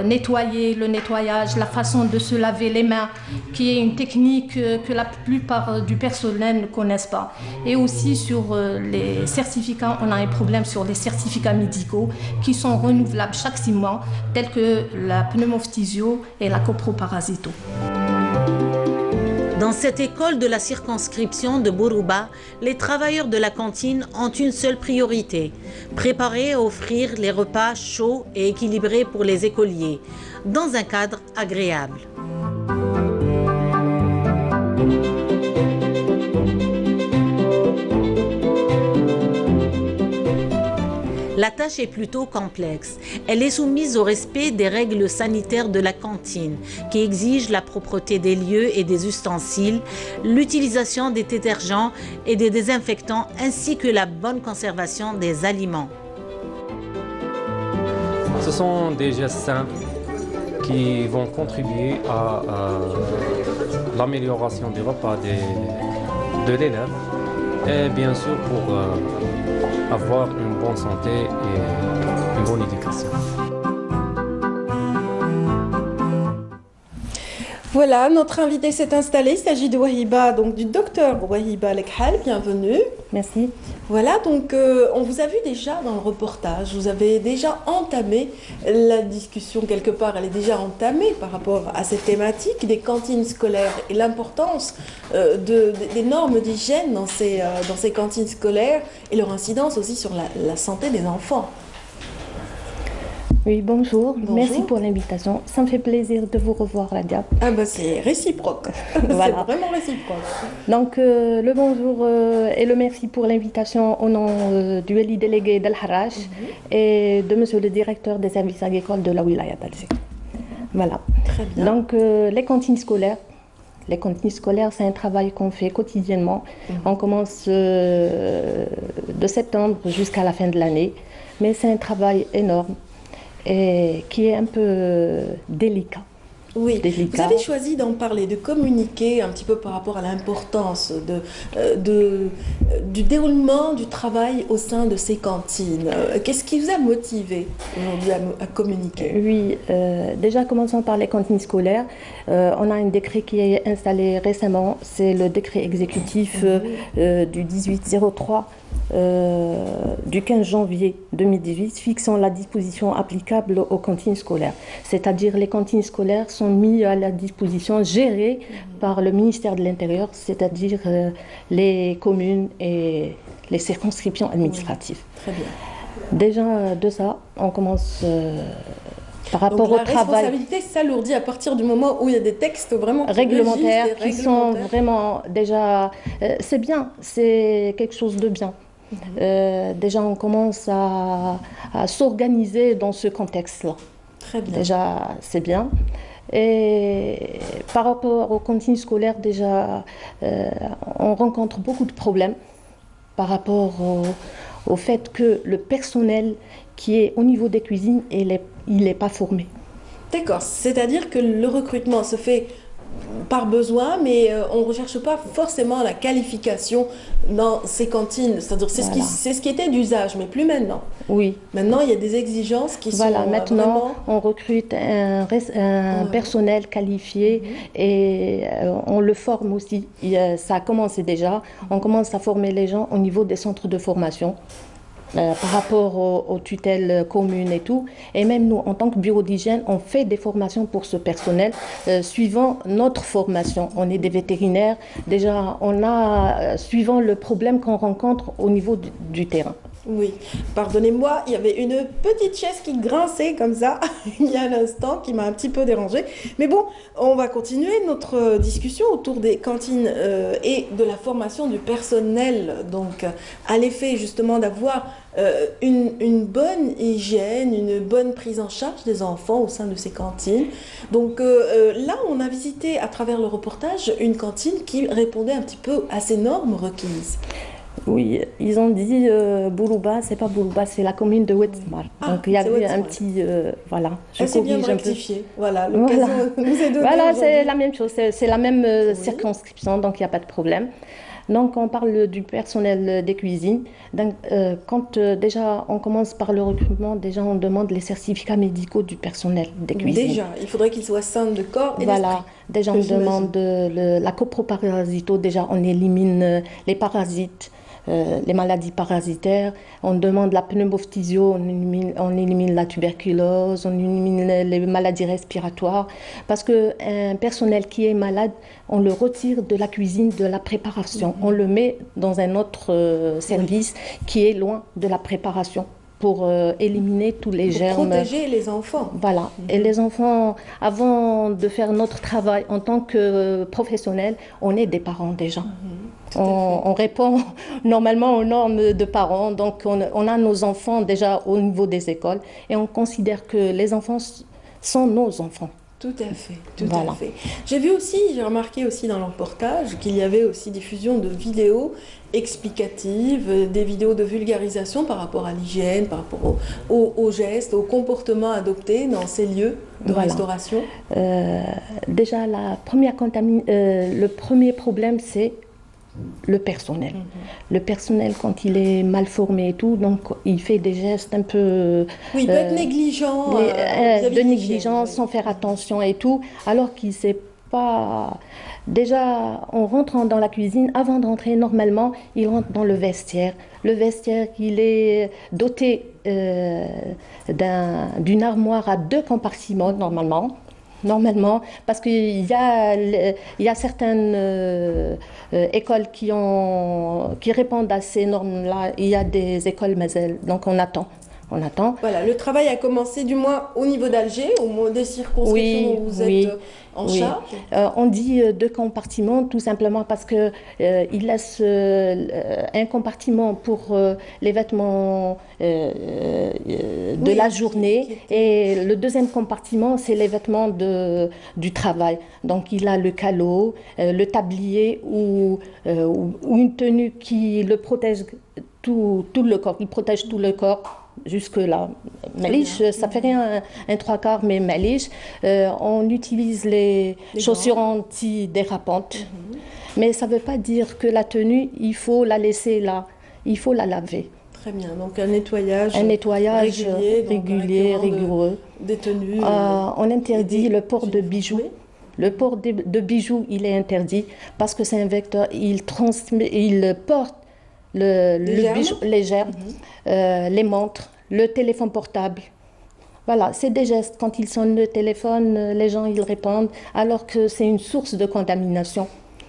[SPEAKER 3] nettoyer, le nettoyage, la façon de se laver les mains, qui est une technique que la plupart du personnel ne connaissent pas. Et aussi sur les certificats, on a un problème sur les certificats médicaux qui sont renouvelables chaque 6 mois, tels que la pneumophthysio et la coproparasito.
[SPEAKER 8] Dans cette école de la circonscription de Bourouba, les travailleurs de la cantine ont une seule priorité, préparer et offrir les repas chauds et équilibrés pour les écoliers, dans un cadre agréable. La tâche est plutôt complexe. Elle est soumise au respect des règles sanitaires de la cantine, qui exigent la propreté des lieux et des ustensiles, l'utilisation des détergents et des désinfectants, ainsi que la bonne conservation des aliments.
[SPEAKER 10] Ce sont des gestes simples qui vont contribuer à l'amélioration du repas de l'élève et bien sûr pour avoir une bonne santé et une bonne éducation.
[SPEAKER 1] Voilà, notre invité s'est installé. Il s'agit de Wahiba, donc du docteur Wahiba Lekhal. Bienvenue.
[SPEAKER 11] Merci.
[SPEAKER 1] Voilà, donc on vous a vu déjà dans le reportage. Vous avez déjà entamé la discussion quelque part. Elle est déjà entamée par rapport à cette thématique des cantines scolaires et l'importance des normes d'hygiène dans ces cantines scolaires et leur incidence aussi sur la santé des enfants.
[SPEAKER 11] Oui, bonjour.
[SPEAKER 1] Bonjour.
[SPEAKER 11] Merci pour l'invitation. Ça me fait plaisir de vous revoir, Radia.
[SPEAKER 1] Ah ben c'est réciproque.
[SPEAKER 11] Voilà.
[SPEAKER 1] C'est vraiment réciproque.
[SPEAKER 11] Donc, le bonjour et le merci pour l'invitation au nom du Wali délégué d'Al Harrach et de monsieur le directeur des services agricoles de la wilaya d'Alger. Voilà.
[SPEAKER 1] Très bien.
[SPEAKER 11] Donc, les cantines scolaires. Les cantines scolaires, c'est un travail qu'on fait quotidiennement. On commence de septembre jusqu'à la fin de l'année. Mais c'est un travail énorme et qui est un peu délicat.
[SPEAKER 1] Oui,
[SPEAKER 11] délicat.
[SPEAKER 1] Vous avez choisi d'en parler, de communiquer un petit peu par rapport à l'importance du déroulement du travail au sein de ces cantines. Qu'est-ce qui vous a motivé aujourd'hui à communiquer?
[SPEAKER 11] Oui, déjà commençons par les cantines scolaires. On a un décret qui est installé récemment, c'est le décret exécutif du 1803 du 15 janvier 2018 fixant la disposition applicable aux cantines scolaires. C'est-à-dire les cantines scolaires sont mises à la disposition gérées par le ministère de l'Intérieur, c'est-à-dire les communes et les circonscriptions administratives.
[SPEAKER 1] Très bien.
[SPEAKER 11] Déjà de ça, on commence par rapport
[SPEAKER 1] Donc,
[SPEAKER 11] au travail.
[SPEAKER 1] La responsabilité s'alourdit à partir du moment où il y a des textes vraiment
[SPEAKER 11] réglementaires qui sont vraiment déjà... c'est bien, c'est quelque chose de bien. Déjà, on commence à s'organiser dans ce contexte-là.
[SPEAKER 1] Très bien.
[SPEAKER 11] Déjà, c'est bien. Et par rapport aux cantines scolaires, déjà, on rencontre beaucoup de problèmes par rapport au fait que le personnel qui est au niveau des cuisines, il n'est pas formé.
[SPEAKER 1] D'accord, c'est-à-dire que le recrutement se fait par besoin, mais on ne recherche pas forcément la qualification dans ces cantines. C'est-à-dire c'est
[SPEAKER 11] Voilà.
[SPEAKER 1] ce qui était d'usage, mais plus maintenant.
[SPEAKER 11] Oui.
[SPEAKER 1] Maintenant, il y a des exigences qui sont
[SPEAKER 11] maintenant,
[SPEAKER 1] vraiment...
[SPEAKER 11] on recrute un personnel qualifié et on le forme aussi. Ça a commencé déjà. On commence à former les gens au niveau des centres de formation. Par rapport aux tutelles communes et tout. Et même nous, en tant que bureau d'hygiène, on fait des formations pour ce personnel suivant notre formation. On est des vétérinaires. Déjà, on a, suivant le problème qu'on rencontre au niveau du terrain.
[SPEAKER 1] Oui, pardonnez-moi, il y avait une petite chaise qui grinçait comme ça il y a un instant, qui m'a un petit peu dérangée. Mais bon, on va continuer notre discussion autour des cantines et de la formation du personnel. Donc, à l'effet justement d'avoir une bonne hygiène, une bonne prise en charge des enfants au sein de ces cantines. Donc là, on a visité à travers le reportage une cantine qui répondait un petit peu à ces normes requises.
[SPEAKER 11] Oui, ils ont dit Bourouba, c'est pas Bourouba, c'est la commune de Ouetzmar. Donc il y avait un petit... voilà,
[SPEAKER 1] je corrige bien rectifié. Voilà, nous est donné.
[SPEAKER 11] Voilà, c'est la même chose, c'est la même circonscription, donc il n'y a pas de problème. Donc on parle du personnel des cuisines. Donc, quand déjà on commence par le recrutement, déjà on demande les certificats médicaux du personnel des cuisines.
[SPEAKER 1] Déjà, il faudrait qu'ils soient sains de corps et d'esprit.
[SPEAKER 11] Voilà, déjà on demande la coproparasito, déjà on élimine les parasites. les maladies parasitaires, on demande la pneumophthysio, on élimine la tuberculose, on élimine les maladies respiratoires, parce qu'un personnel qui est malade, on le retire de la cuisine, de la préparation, on le met dans un autre service qui est loin de la préparation, pour éliminer tous les germes.
[SPEAKER 1] Pour protéger les enfants.
[SPEAKER 11] Voilà. Et les enfants, avant de faire notre travail en tant que professionnels, on est des parents déjà. On répond normalement aux normes de parents, donc on a nos enfants déjà au niveau des écoles et on considère que les enfants sont nos enfants.
[SPEAKER 1] Tout à fait, tout à fait. J'ai vu aussi, j'ai remarqué aussi dans le reportage qu'il y avait aussi diffusion de vidéos explicatives, des vidéos de vulgarisation par rapport à l'hygiène, par rapport aux gestes, aux comportements adoptés dans ces lieux de restauration.
[SPEAKER 11] Déjà, le premier problème, c'est le personnel. Le personnel, quand il est mal formé et tout, donc il fait des gestes un peu...
[SPEAKER 1] Oui, il peut être négligent.
[SPEAKER 11] De négligence, sans faire attention et tout, alors qu'il ne sait pas... Déjà, on rentre dans la cuisine, avant de rentrer normalement, il rentre dans le vestiaire. Le vestiaire, il est doté d'une armoire à 2 compartiments normalement, parce qu'il y a certaines écoles qui répondent à ces normes-là. Il y a des écoles Mazel, donc on attend.
[SPEAKER 1] Voilà, le travail a commencé du moins au niveau d'Alger, au moins des circonscriptions où vous êtes en charge.
[SPEAKER 11] On dit 2 compartiments tout simplement parce que il laisse un compartiment pour les vêtements de la journée et le deuxième compartiment c'est les vêtements du travail. Donc il a le calot, le tablier ou une tenue qui le protège tout le corps, il protège tout le corps. Jusque-là. Maliche, ça fait rien, un 3/4, mais maliche. On utilise les chaussures antidérapantes. Mais ça ne veut pas dire que la tenue, il faut la laisser là. Il faut la laver.
[SPEAKER 1] Très bien, donc un nettoyage
[SPEAKER 11] régulier, rigoureux.
[SPEAKER 1] Des tenues.
[SPEAKER 11] On interdit le port de bijoux. Le port de bijoux, il est interdit parce que c'est un vecteur, il porte les germes, les montres, le téléphone portable. Voilà, c'est des gestes. Quand ils sonnent le téléphone, les gens ils répondent, alors que c'est une source de contamination.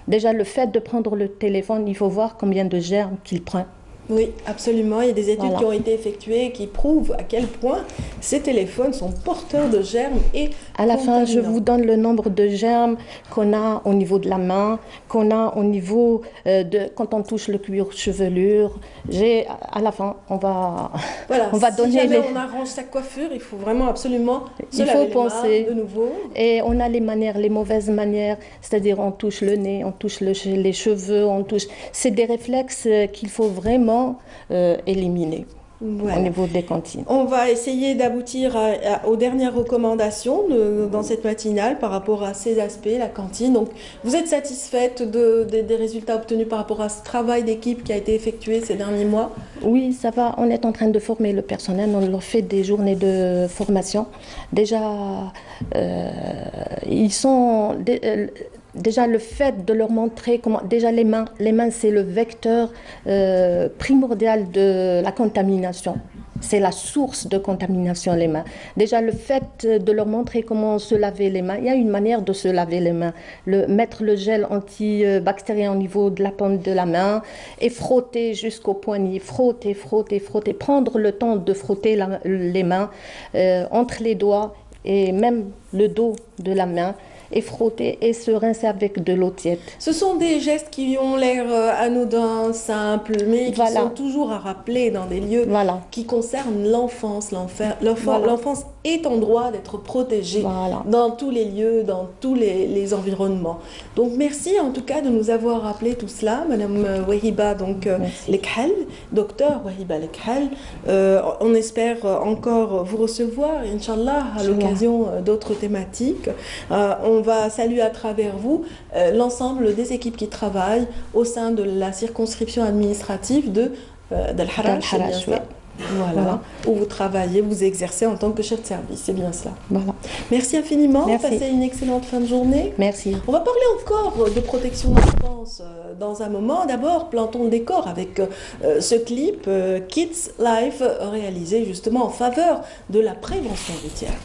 [SPEAKER 11] Déjà, le fait de prendre le téléphone, il faut voir combien de germes qu'il prend.
[SPEAKER 1] Oui, absolument. Il y a des études qui ont été effectuées qui prouvent à quel point ces téléphones sont porteurs de germes et
[SPEAKER 11] à la fin, je vous donne le nombre de germes qu'on a au niveau de la main, qu'on a au niveau quand on touche le cuir chevelure. À la fin, on va donner...
[SPEAKER 1] Si jamais on arrange sa coiffure, il faut vraiment absolument se laver les mains de nouveau.
[SPEAKER 11] Et on a les manières, les mauvaises manières, c'est-à-dire on touche le nez, on touche les cheveux, c'est des réflexes qu'il faut vraiment éliminer au niveau des cantines.
[SPEAKER 1] On va essayer d'aboutir aux dernières recommandations dans cette matinale par rapport à ces aspects, la cantine. Donc, vous êtes satisfaite des résultats obtenus par rapport à ce travail d'équipe qui a été effectué ces derniers mois?
[SPEAKER 11] Oui, ça va. On est en train de former le personnel. On leur fait des journées de formation. Déjà, ils sont... Déjà, le fait de leur montrer comment... Déjà, les mains c'est le vecteur primordial de la contamination. C'est la source de contamination, les mains. Déjà, le fait de leur montrer comment se laver les mains, il y a une manière de se laver les mains. Mettre le gel antibactérien au niveau de la paume de la main et frotter jusqu'au poignet. Frotter. Prendre le temps de frotter les mains entre les doigts et même le dos de la main. Et frotter et se rincer avec de l'eau tiède.
[SPEAKER 1] Ce sont des gestes qui ont l'air anodins, simples, mais qui sont toujours à rappeler dans des lieux qui concernent l'enfance. L'enfance est en droit d'être protégée dans tous les lieux, dans tous les environnements. Donc merci en tout cas de nous avoir rappelé tout cela, Madame Wahiba Lekhal, docteur Wahiba Lekhal. On espère encore vous recevoir, Inch'Allah, à l'occasion d'autres thématiques. On va saluer à travers vous l'ensemble des équipes qui travaillent au sein de la circonscription administrative d'Al Harrach. Voilà, où vous travaillez, vous exercez en tant que chef de service, c'est bien cela.
[SPEAKER 11] Voilà.
[SPEAKER 1] Merci infiniment,
[SPEAKER 11] Merci.
[SPEAKER 1] passez une excellente fin de journée.
[SPEAKER 11] Merci.
[SPEAKER 1] On va parler encore de protection de l'enfance dans un moment. D'abord, plantons le décor avec ce clip Kids Life réalisé justement en faveur de la prévention routière.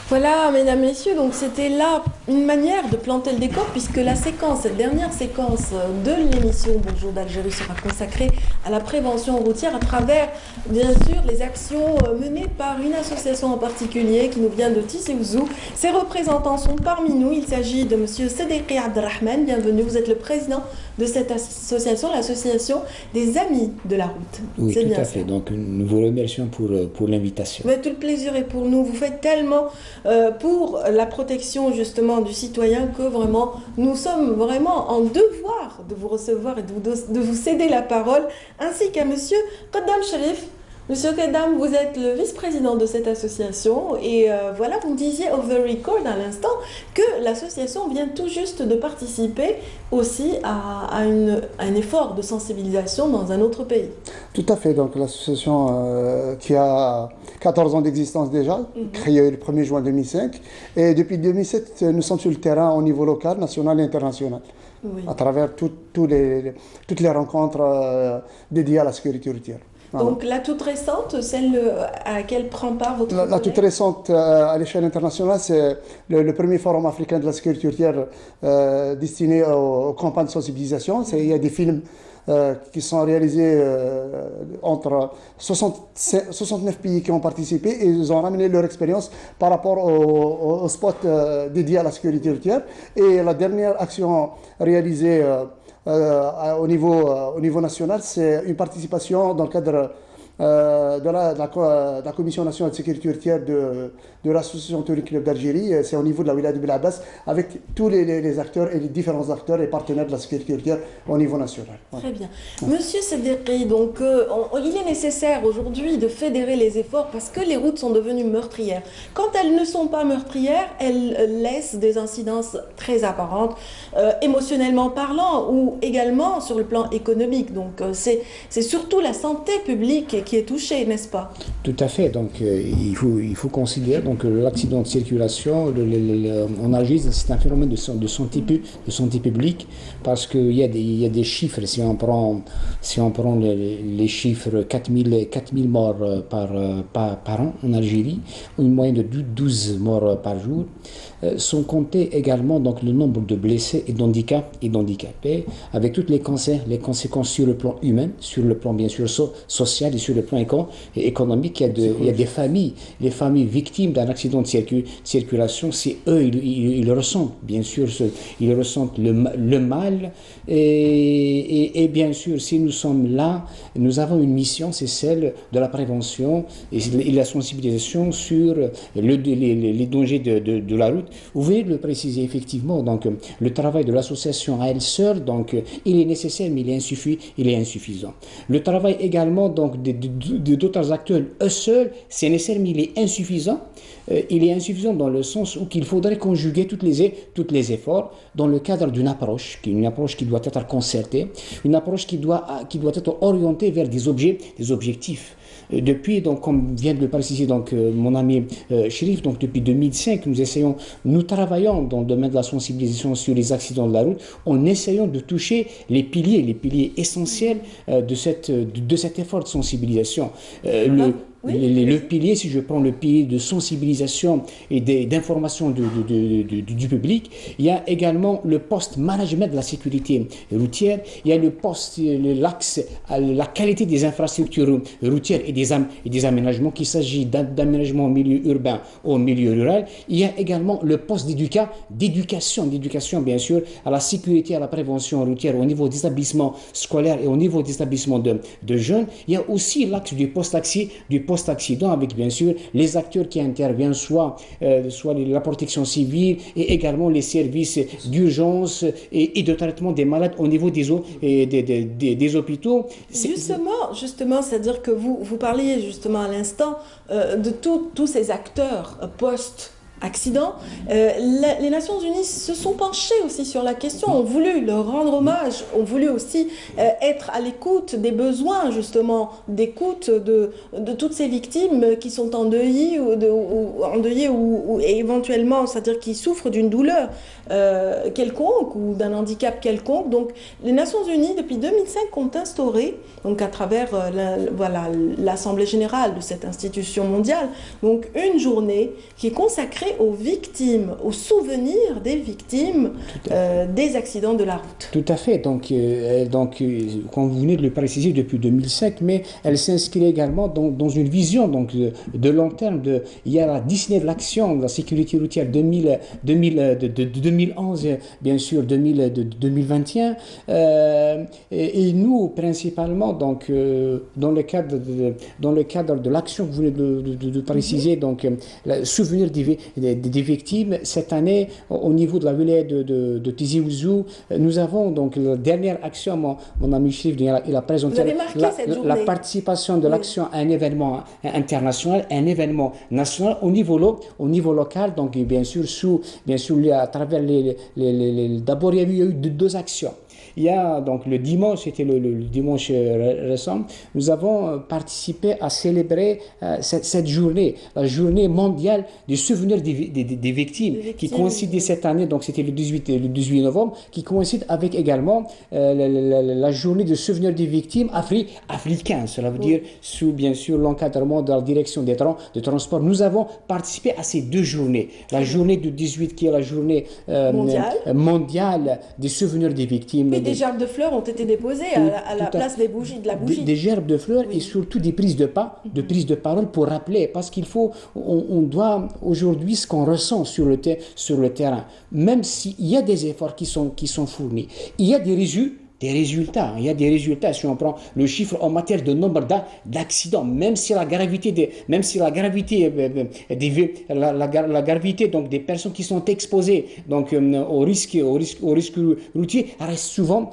[SPEAKER 1] Voilà, mesdames, messieurs, donc c'était là une manière de planter le décor puisque la séquence, cette dernière séquence de l'émission Bonjour d'Algérie sera consacrée à la prévention routière à travers, bien sûr, les actions menées par une association en particulier qui nous vient de Tizi Ouzou. Ses représentants sont parmi nous. Il s'agit de monsieur Sedeki Abdelrahman. Bienvenue, vous êtes le président de cette association, l'association des Amis de la Route.
[SPEAKER 12] Oui, tout à fait. Donc, nous vous remercions pour l'invitation.
[SPEAKER 1] Tout le plaisir est pour nous. Vous faites tellement pour la protection justement du citoyen que vraiment nous sommes vraiment en devoir de vous recevoir et de vous céder la parole, ainsi qu'à monsieur Qaddam Sharif. Monsieur Qaddam, vous êtes le vice-président de cette association et voilà, vous me disiez off the record à l'instant que l'association vient tout juste de participer aussi à un effort de sensibilisation dans un autre pays.
[SPEAKER 13] Tout à fait, donc l'association qui a 14 ans d'existence déjà, créée le 1er juin 2005, et depuis 2007, nous sommes sur le terrain au niveau local, national et international, à travers toutes les rencontres dédiées à la sécurité routière. Voilà.
[SPEAKER 1] Donc la toute récente, celle à laquelle prend part votre
[SPEAKER 13] La toute récente à l'échelle internationale, c'est le premier forum africain de la sécurité routière destiné aux campagnes de sensibilisation. Il y a des films qui sont réalisés entre 69 pays qui ont participé et ils ont ramené leur expérience par rapport au spot dédié à la sécurité routière. Et la dernière action réalisée au niveau national, c'est une participation dans le cadre de la Commission nationale de sécurité routière de l'Association Touring Club d'Algérie. C'est au niveau de la wilaya de Bel Abbas avec tous les acteurs et les différents acteurs et partenaires de la sécurité routière au niveau national.
[SPEAKER 1] Très bien. Monsieur Sedeki, donc il est nécessaire aujourd'hui de fédérer les efforts parce que les routes sont devenues meurtrières. Quand elles ne sont pas meurtrières, elles laissent des incidences très apparentes, émotionnellement parlant ou également sur le plan économique. Donc c'est surtout la santé publique qui est touché, n'est-ce pas?
[SPEAKER 12] Tout à fait. Donc, il faut considérer donc l'accident de circulation en Algérie, c'est un phénomène de santé publique, parce qu'il y a des chiffres. Si on prend les chiffres, 4000 morts par an en Algérie, une moyenne de 12 morts par jour. Sont comptés également donc le nombre de blessés et d'handicapés, avec toutes les conséquences sur le plan humain, sur le plan bien sûr social et sur le plan économique. Il y a des familles, les familles victimes d'un accident de circulation, c'est eux, ils ressentent bien sûr, ils ressentent le mal, et bien sûr, si nous sommes là, nous avons une mission, c'est celle de la prévention et la sensibilisation sur les dangers de la route. Vous venez de le préciser, effectivement, donc le travail de l'association à elle seule, donc il est nécessaire, mais il est insuffisant. Le travail également donc d'autres acteurs, eux seuls, c'est nécessaire, mais il est insuffisant. Il est insuffisant dans le sens où il faudrait conjuguer tous les efforts dans le cadre d'une approche, une approche qui doit être concertée, une approche qui doit être orientée vers des objectifs. Depuis, donc, comme vient de le préciser donc, mon ami Chérif, donc depuis 2005, nous travaillons dans le domaine de la sensibilisation sur les accidents de la route, en essayant de toucher les piliers essentiels de cet effort de sensibilisation. Le pilier, si je prends le pilier de sensibilisation et d'information du public, il y a également le post-management de la sécurité routière, il y a l'axe à la qualité des infrastructures routières et des aménagements, qu'il s'agit d'aménagements au milieu urbain ou au milieu rural. Il y a également le poste d'éducation bien sûr, à la sécurité, à la prévention routière au niveau des établissements scolaires et au niveau des établissements de jeunes. Il y a aussi l'axe du post-accident avec bien sûr les acteurs qui interviennent, soit la protection civile et également les services d'urgence et de traitement des malades au niveau des hôpitaux.
[SPEAKER 1] Justement, c'est-à-dire que vous parliez justement à l'instant de tous ces acteurs post-accident. Les Nations Unies se sont penchées aussi sur la question, ont voulu leur rendre hommage, ont voulu aussi être à l'écoute des besoins, justement, d'écoute de toutes ces victimes qui sont endeuillées ou éventuellement, c'est-à-dire qui souffrent d'une douleur quelconque ou d'un handicap quelconque. Donc, les Nations Unies, depuis 2005, ont instauré, donc à travers l'Assemblée générale de cette institution mondiale, donc une journée qui est consacrée aux victimes, aux souvenirs des victimes des accidents de la route.
[SPEAKER 12] Tout à fait. Donc, comme vous venez de le préciser depuis 2005, mais elle s'inscrit également dans une vision donc, de long terme. Il y a la Disney de l'action de la sécurité routière 2011, bien sûr, 2021. Et nous, principalement, donc, dans le cadre de l'action que vous venez de préciser, donc, le souvenir des victimes, cette année, au niveau de la wilaya de Tizi Ouzou, nous avons donc la dernière action, mon ami Chérif, il a présenté la participation de l'action à un événement international, un événement national au niveau local, donc bien sûr, à travers d'abord il y a eu deux actions. Il y a donc le dimanche, c'était le dimanche récent, nous avons participé à célébrer cette journée, la journée mondiale du souvenir des victimes, qui coïncidait cette année, donc c'était le 18 novembre, qui coïncide avec également la journée de souvenir des victimes africaines. Cela veut dire sous bien sûr l'encadrement de la direction des transports. Nous avons participé à ces deux journées. La journée du 18 qui est la journée mondiale des souvenirs des victimes.
[SPEAKER 1] Oui, des gerbes de fleurs ont été déposées à la place de la bougie.
[SPEAKER 12] Des gerbes de fleurs et surtout des prises de parole pour rappeler, parce qu'il faut, on doit aujourd'hui ce qu'on ressent sur le terrain, même s'il y a des efforts qui sont fournis, il y a des résultats. Il y a des résultats si on prend le chiffre en matière de nombre d'accidents, même si la gravité donc des personnes qui sont exposées donc au risque routier reste souvent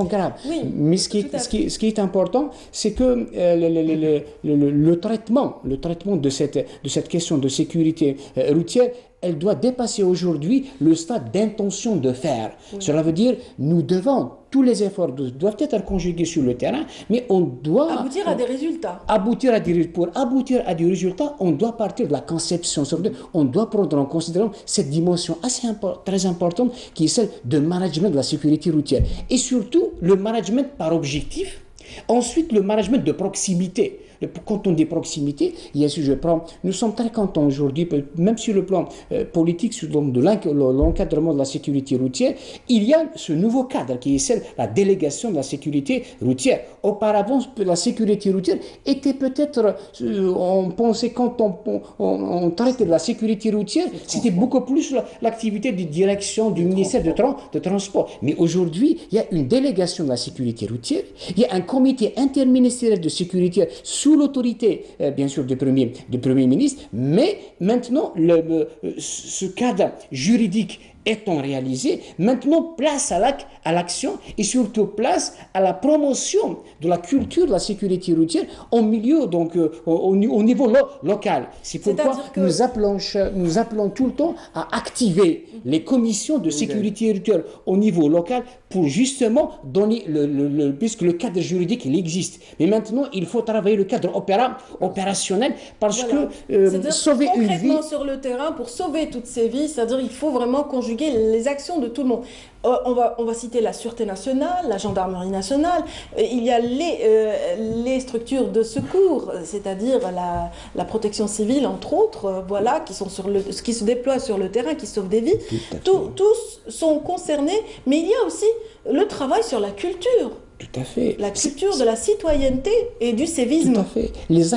[SPEAKER 12] grave. Oui, mais ce qui est important, c'est que le traitement de cette question de sécurité routière elle doit dépasser aujourd'hui le stade d'intention de faire. Cela veut dire, nous devons, tous les efforts doivent être conjugués sur le terrain, mais on doit...
[SPEAKER 1] Aboutir à des résultats.
[SPEAKER 12] Pour aboutir à des résultats, on doit partir de la conception. On doit prendre en considération cette dimension très importante qui est celle de management de la sécurité routière. Et surtout, le management par objectif. Ensuite, le management de proximité. Quand on dit proximité, nous sommes très contents aujourd'hui, même sur le plan politique, sur de l'encadrement de la sécurité routière, il y a ce nouveau cadre qui est la délégation de la sécurité routière. Auparavant, la sécurité routière était peut-être, on pensait quand on traitait de la sécurité routière, c'était beaucoup plus l'activité de direction du ministère de Transport. Mais aujourd'hui, il y a une délégation de la sécurité routière, il y a un comité interministériel de sécurité sous l'autorité, bien sûr, du Premier ministre, mais maintenant, ce cadre juridique étant réalisé, maintenant place à l'action et surtout place à la promotion de la culture de la sécurité routière au milieu, donc au niveau local. C'est pourquoi nous appelons tout le temps à activer les commissions de sécurité routière au niveau local pour justement donner puisque le cadre juridique il existe. Mais maintenant il faut travailler le cadre opérationnel parce que sauver une vie...
[SPEAKER 1] Concrètement sur le terrain, pour sauver toutes ces vies, c'est-à-dire il faut vraiment conjuguer les actions de tout le monde. On va citer la Sûreté nationale, la Gendarmerie nationale, il y a les structures de secours, c'est-à-dire la protection civile, entre autres, voilà, qui se déploient sur le terrain, qui sauvent des vies. Tous sont concernés, mais il y a aussi le travail sur la culture.
[SPEAKER 12] Tout à fait.
[SPEAKER 1] La culture de la citoyenneté et du sévisme.
[SPEAKER 12] Tout à fait. Les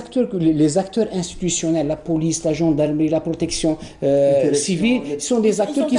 [SPEAKER 12] acteurs institutionnels, la police, la gendarmerie, la protection civile, sont des acteurs qui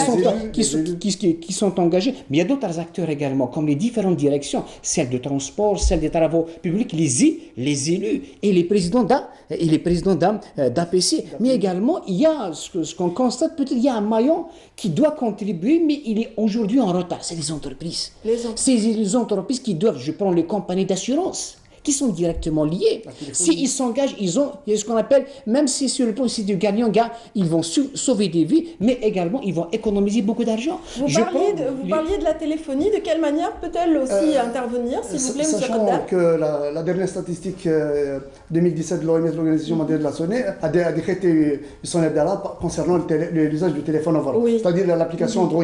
[SPEAKER 12] sont engagés. Mais il y a d'autres acteurs également, comme les différentes directions, celles de transport, celles des travaux publics, les élus et les présidents d'APC. Mais également, il y a ce qu'on constate, peut-être il y a un maillon qui doit contribuer, mais il est aujourd'hui en retard. C'est les entreprises. C'est les entreprises qui doivent, je prends les compagnies d'assurance, qui sont directement liées. S'ils s'engagent, il y a ce qu'on appelle, même si sur le plan c'est du gagnant-gagnant, ils vont sauver des vies, mais également ils vont économiser beaucoup d'argent.
[SPEAKER 1] Vous parliez de la téléphonie, de quelle manière peut-elle aussi intervenir, s'il vous plaît, M. Kodda?
[SPEAKER 13] Sachant que la dernière statistique 2017 de l'OMS, l'Organisation mondiale de la santé, a décrété son d'alerte concernant l'usage du téléphone au volant, c'est-à-dire l'application Android.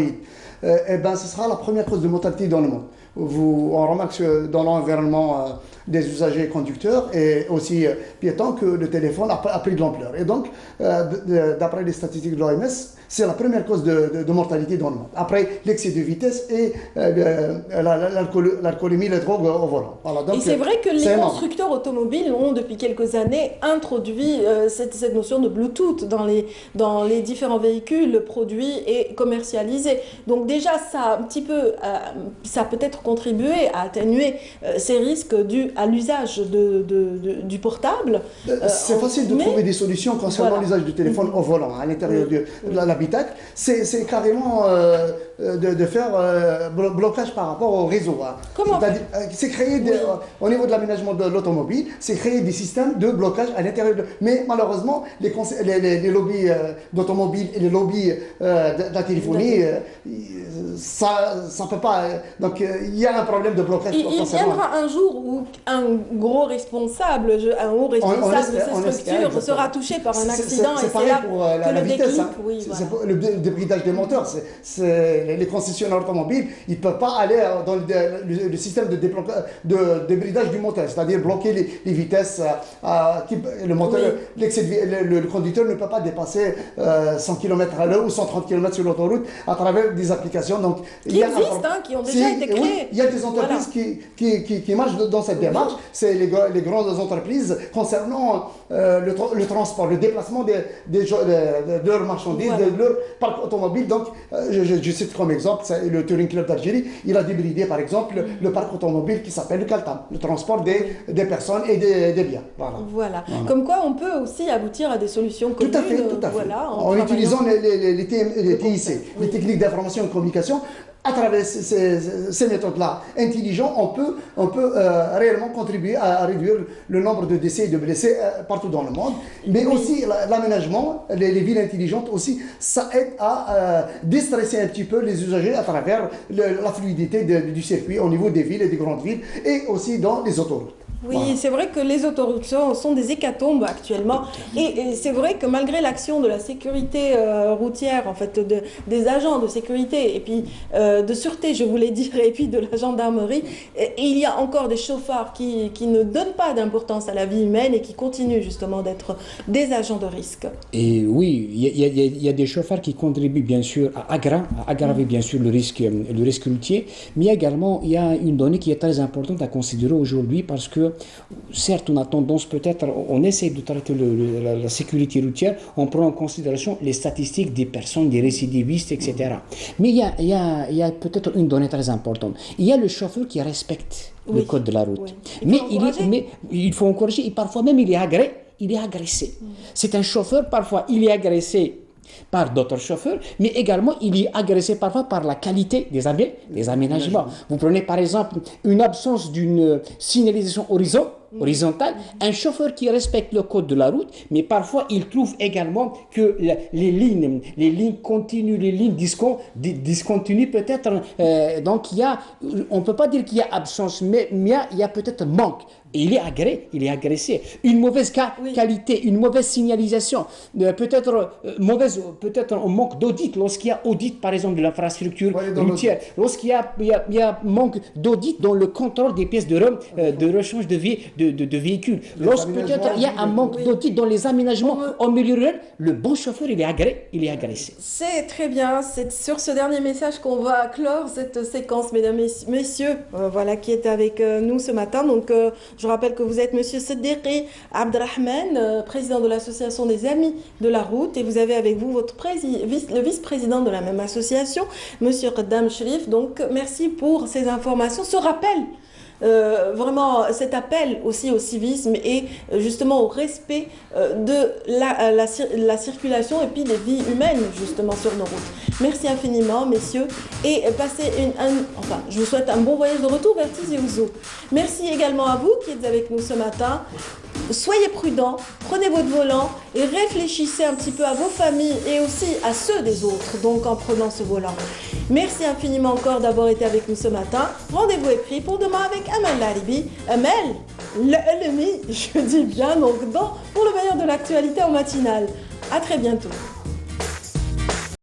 [SPEAKER 13] Eh ben, ce sera la première cause de mortalité dans le monde. On remarque que dans l'environnement des usagers conducteurs et aussi piétons que le téléphone a pris de l'ampleur. Et donc, d'après les statistiques de l'OMS, c'est la première cause de mortalité dans le monde. Après l'excès de vitesse et l'alcoolémie, les drogues au volant. Voilà, donc,
[SPEAKER 1] et c'est vrai que les constructeurs automobiles ont depuis quelques années introduit cette notion de Bluetooth dans les différents véhicules produits et commercialisés. Donc déjà, ça a peut-être contribué à atténuer ces risques dus à l'usage du portable.
[SPEAKER 13] C'est facile de trouver des solutions concernant l'usage du téléphone au volant, à l'intérieur de l'habitacle. C'est carrément de faire blocage par rapport au réseau. C'est créer, au niveau de l'aménagement de l'automobile, c'est créer des systèmes de blocage à l'intérieur. Mais malheureusement, les lobbies d'automobile et les lobbies de la téléphonie, ça ne peut pas. Donc il y a un problème de blocage.
[SPEAKER 1] Il viendra un jour où un haut responsable de ces structures sera touché par un accident.
[SPEAKER 13] C'est pareil pour la vitesse. Le débridage des moteurs. Les concessionnaires automobiles, ils ne peuvent pas aller dans le système de débridage du moteur, c'est-à-dire bloquer les vitesses. Le moteur, le conducteur ne peut pas dépasser 100 km à l'heure ou 130 km sur l'autoroute à travers des applications. Donc,
[SPEAKER 1] qui existent, qui ont déjà été créées.
[SPEAKER 13] Oui, il y a des entreprises qui marchent dans cette démarche. C'est les grandes entreprises concernant le transport, le déplacement de leurs marchandises, de leur parc automobile. Donc, je cite comme exemple le Touring Club d'Algérie. Il a débridé, par exemple, le parc automobile qui s'appelle le Caltam, le transport des personnes et des biens.
[SPEAKER 1] Voilà. Comme quoi, on peut aussi aboutir à des solutions communes.
[SPEAKER 13] Tout à fait.
[SPEAKER 1] Voilà,
[SPEAKER 13] en utilisant les TIC, les techniques d'information et de communication. à travers ces méthodes-là intelligentes, on peut réellement contribuer à réduire le nombre de décès et de blessés partout dans le monde. Mais aussi l'aménagement, les villes intelligentes aussi, ça aide à déstresser un petit peu les usagers à travers la fluidité du circuit au niveau des villes et des grandes villes et aussi dans les autoroutes.
[SPEAKER 1] Oui, voilà. C'est vrai que les autoroutes sont des hécatombes actuellement. Et c'est vrai que malgré l'action de la sécurité routière, en fait, des agents de sécurité et puis de sûreté, je voulais dire, et puis de la gendarmerie, il y a encore des chauffards qui ne donnent pas d'importance à la vie humaine et qui continuent justement d'être des agents de risque.
[SPEAKER 12] Et oui, il y a des chauffards qui contribuent bien sûr à aggraver bien sûr le risque routier, mais il y a une donnée qui est très importante à considérer aujourd'hui parce que certes, on a tendance peut-être, on essaie de traiter la sécurité routière, on prend en considération les statistiques des personnes, des récidivistes, etc. Mais il y a peut-être une donnée très importante. Il y a le chauffeur qui respecte le code de la route. Mais il faut encourager, et parfois même il est agressé. C'est un chauffeur, parfois il est agressé par d'autres chauffeurs, mais également il est agressé parfois par la qualité des aménagements. Vous prenez par exemple une absence d'une signalisation horizontale, un chauffeur qui respecte le code de la route, mais parfois il trouve également que les lignes continues, les lignes discontinues peut-être, donc on ne peut pas dire qu'il y a absence, mais il y a peut-être manque. Et il est agressé. Une mauvaise qualité, une mauvaise signalisation, peut-être un manque d'audit. Lorsqu'il y a audit, par exemple, de l'infrastructure routière, lorsqu'il y a manque d'audit dans le contrôle des pièces de rechange de véhicules, lorsque peut-être il y a un manque d'audit dans les aménagements en milieu rural, le bon chauffeur, il est agressé.
[SPEAKER 1] C'est très bien. C'est sur ce dernier message qu'on va clore cette séquence, mesdames et messieurs, voilà, qui est avec nous ce matin. Donc, je rappelle que vous êtes Monsieur Siddiqi Abdrahman, président de l'association des Amis de la Route, et vous avez avec vous le vice-président de la même association, Monsieur Qaddam Sherif. Donc, merci pour ces informations, ce rappel. Vraiment cet appel aussi au civisme et justement au respect de la circulation et puis des vies humaines justement sur nos routes. Merci infiniment messieurs et passez je vous souhaite un bon voyage de retour vers Tizi Ouzou. Merci également à vous qui êtes avec nous ce matin. Soyez prudents, prenez votre volant et réfléchissez un petit peu à vos familles et aussi à ceux des autres, donc en prenant ce volant. Merci infiniment encore d'avoir été avec nous ce matin. Rendez-vous est pris pour demain avec Amel Laribi. Amel, l'ennemi, je dis bien, donc pour le meilleur de l'actualité en matinale. À très bientôt.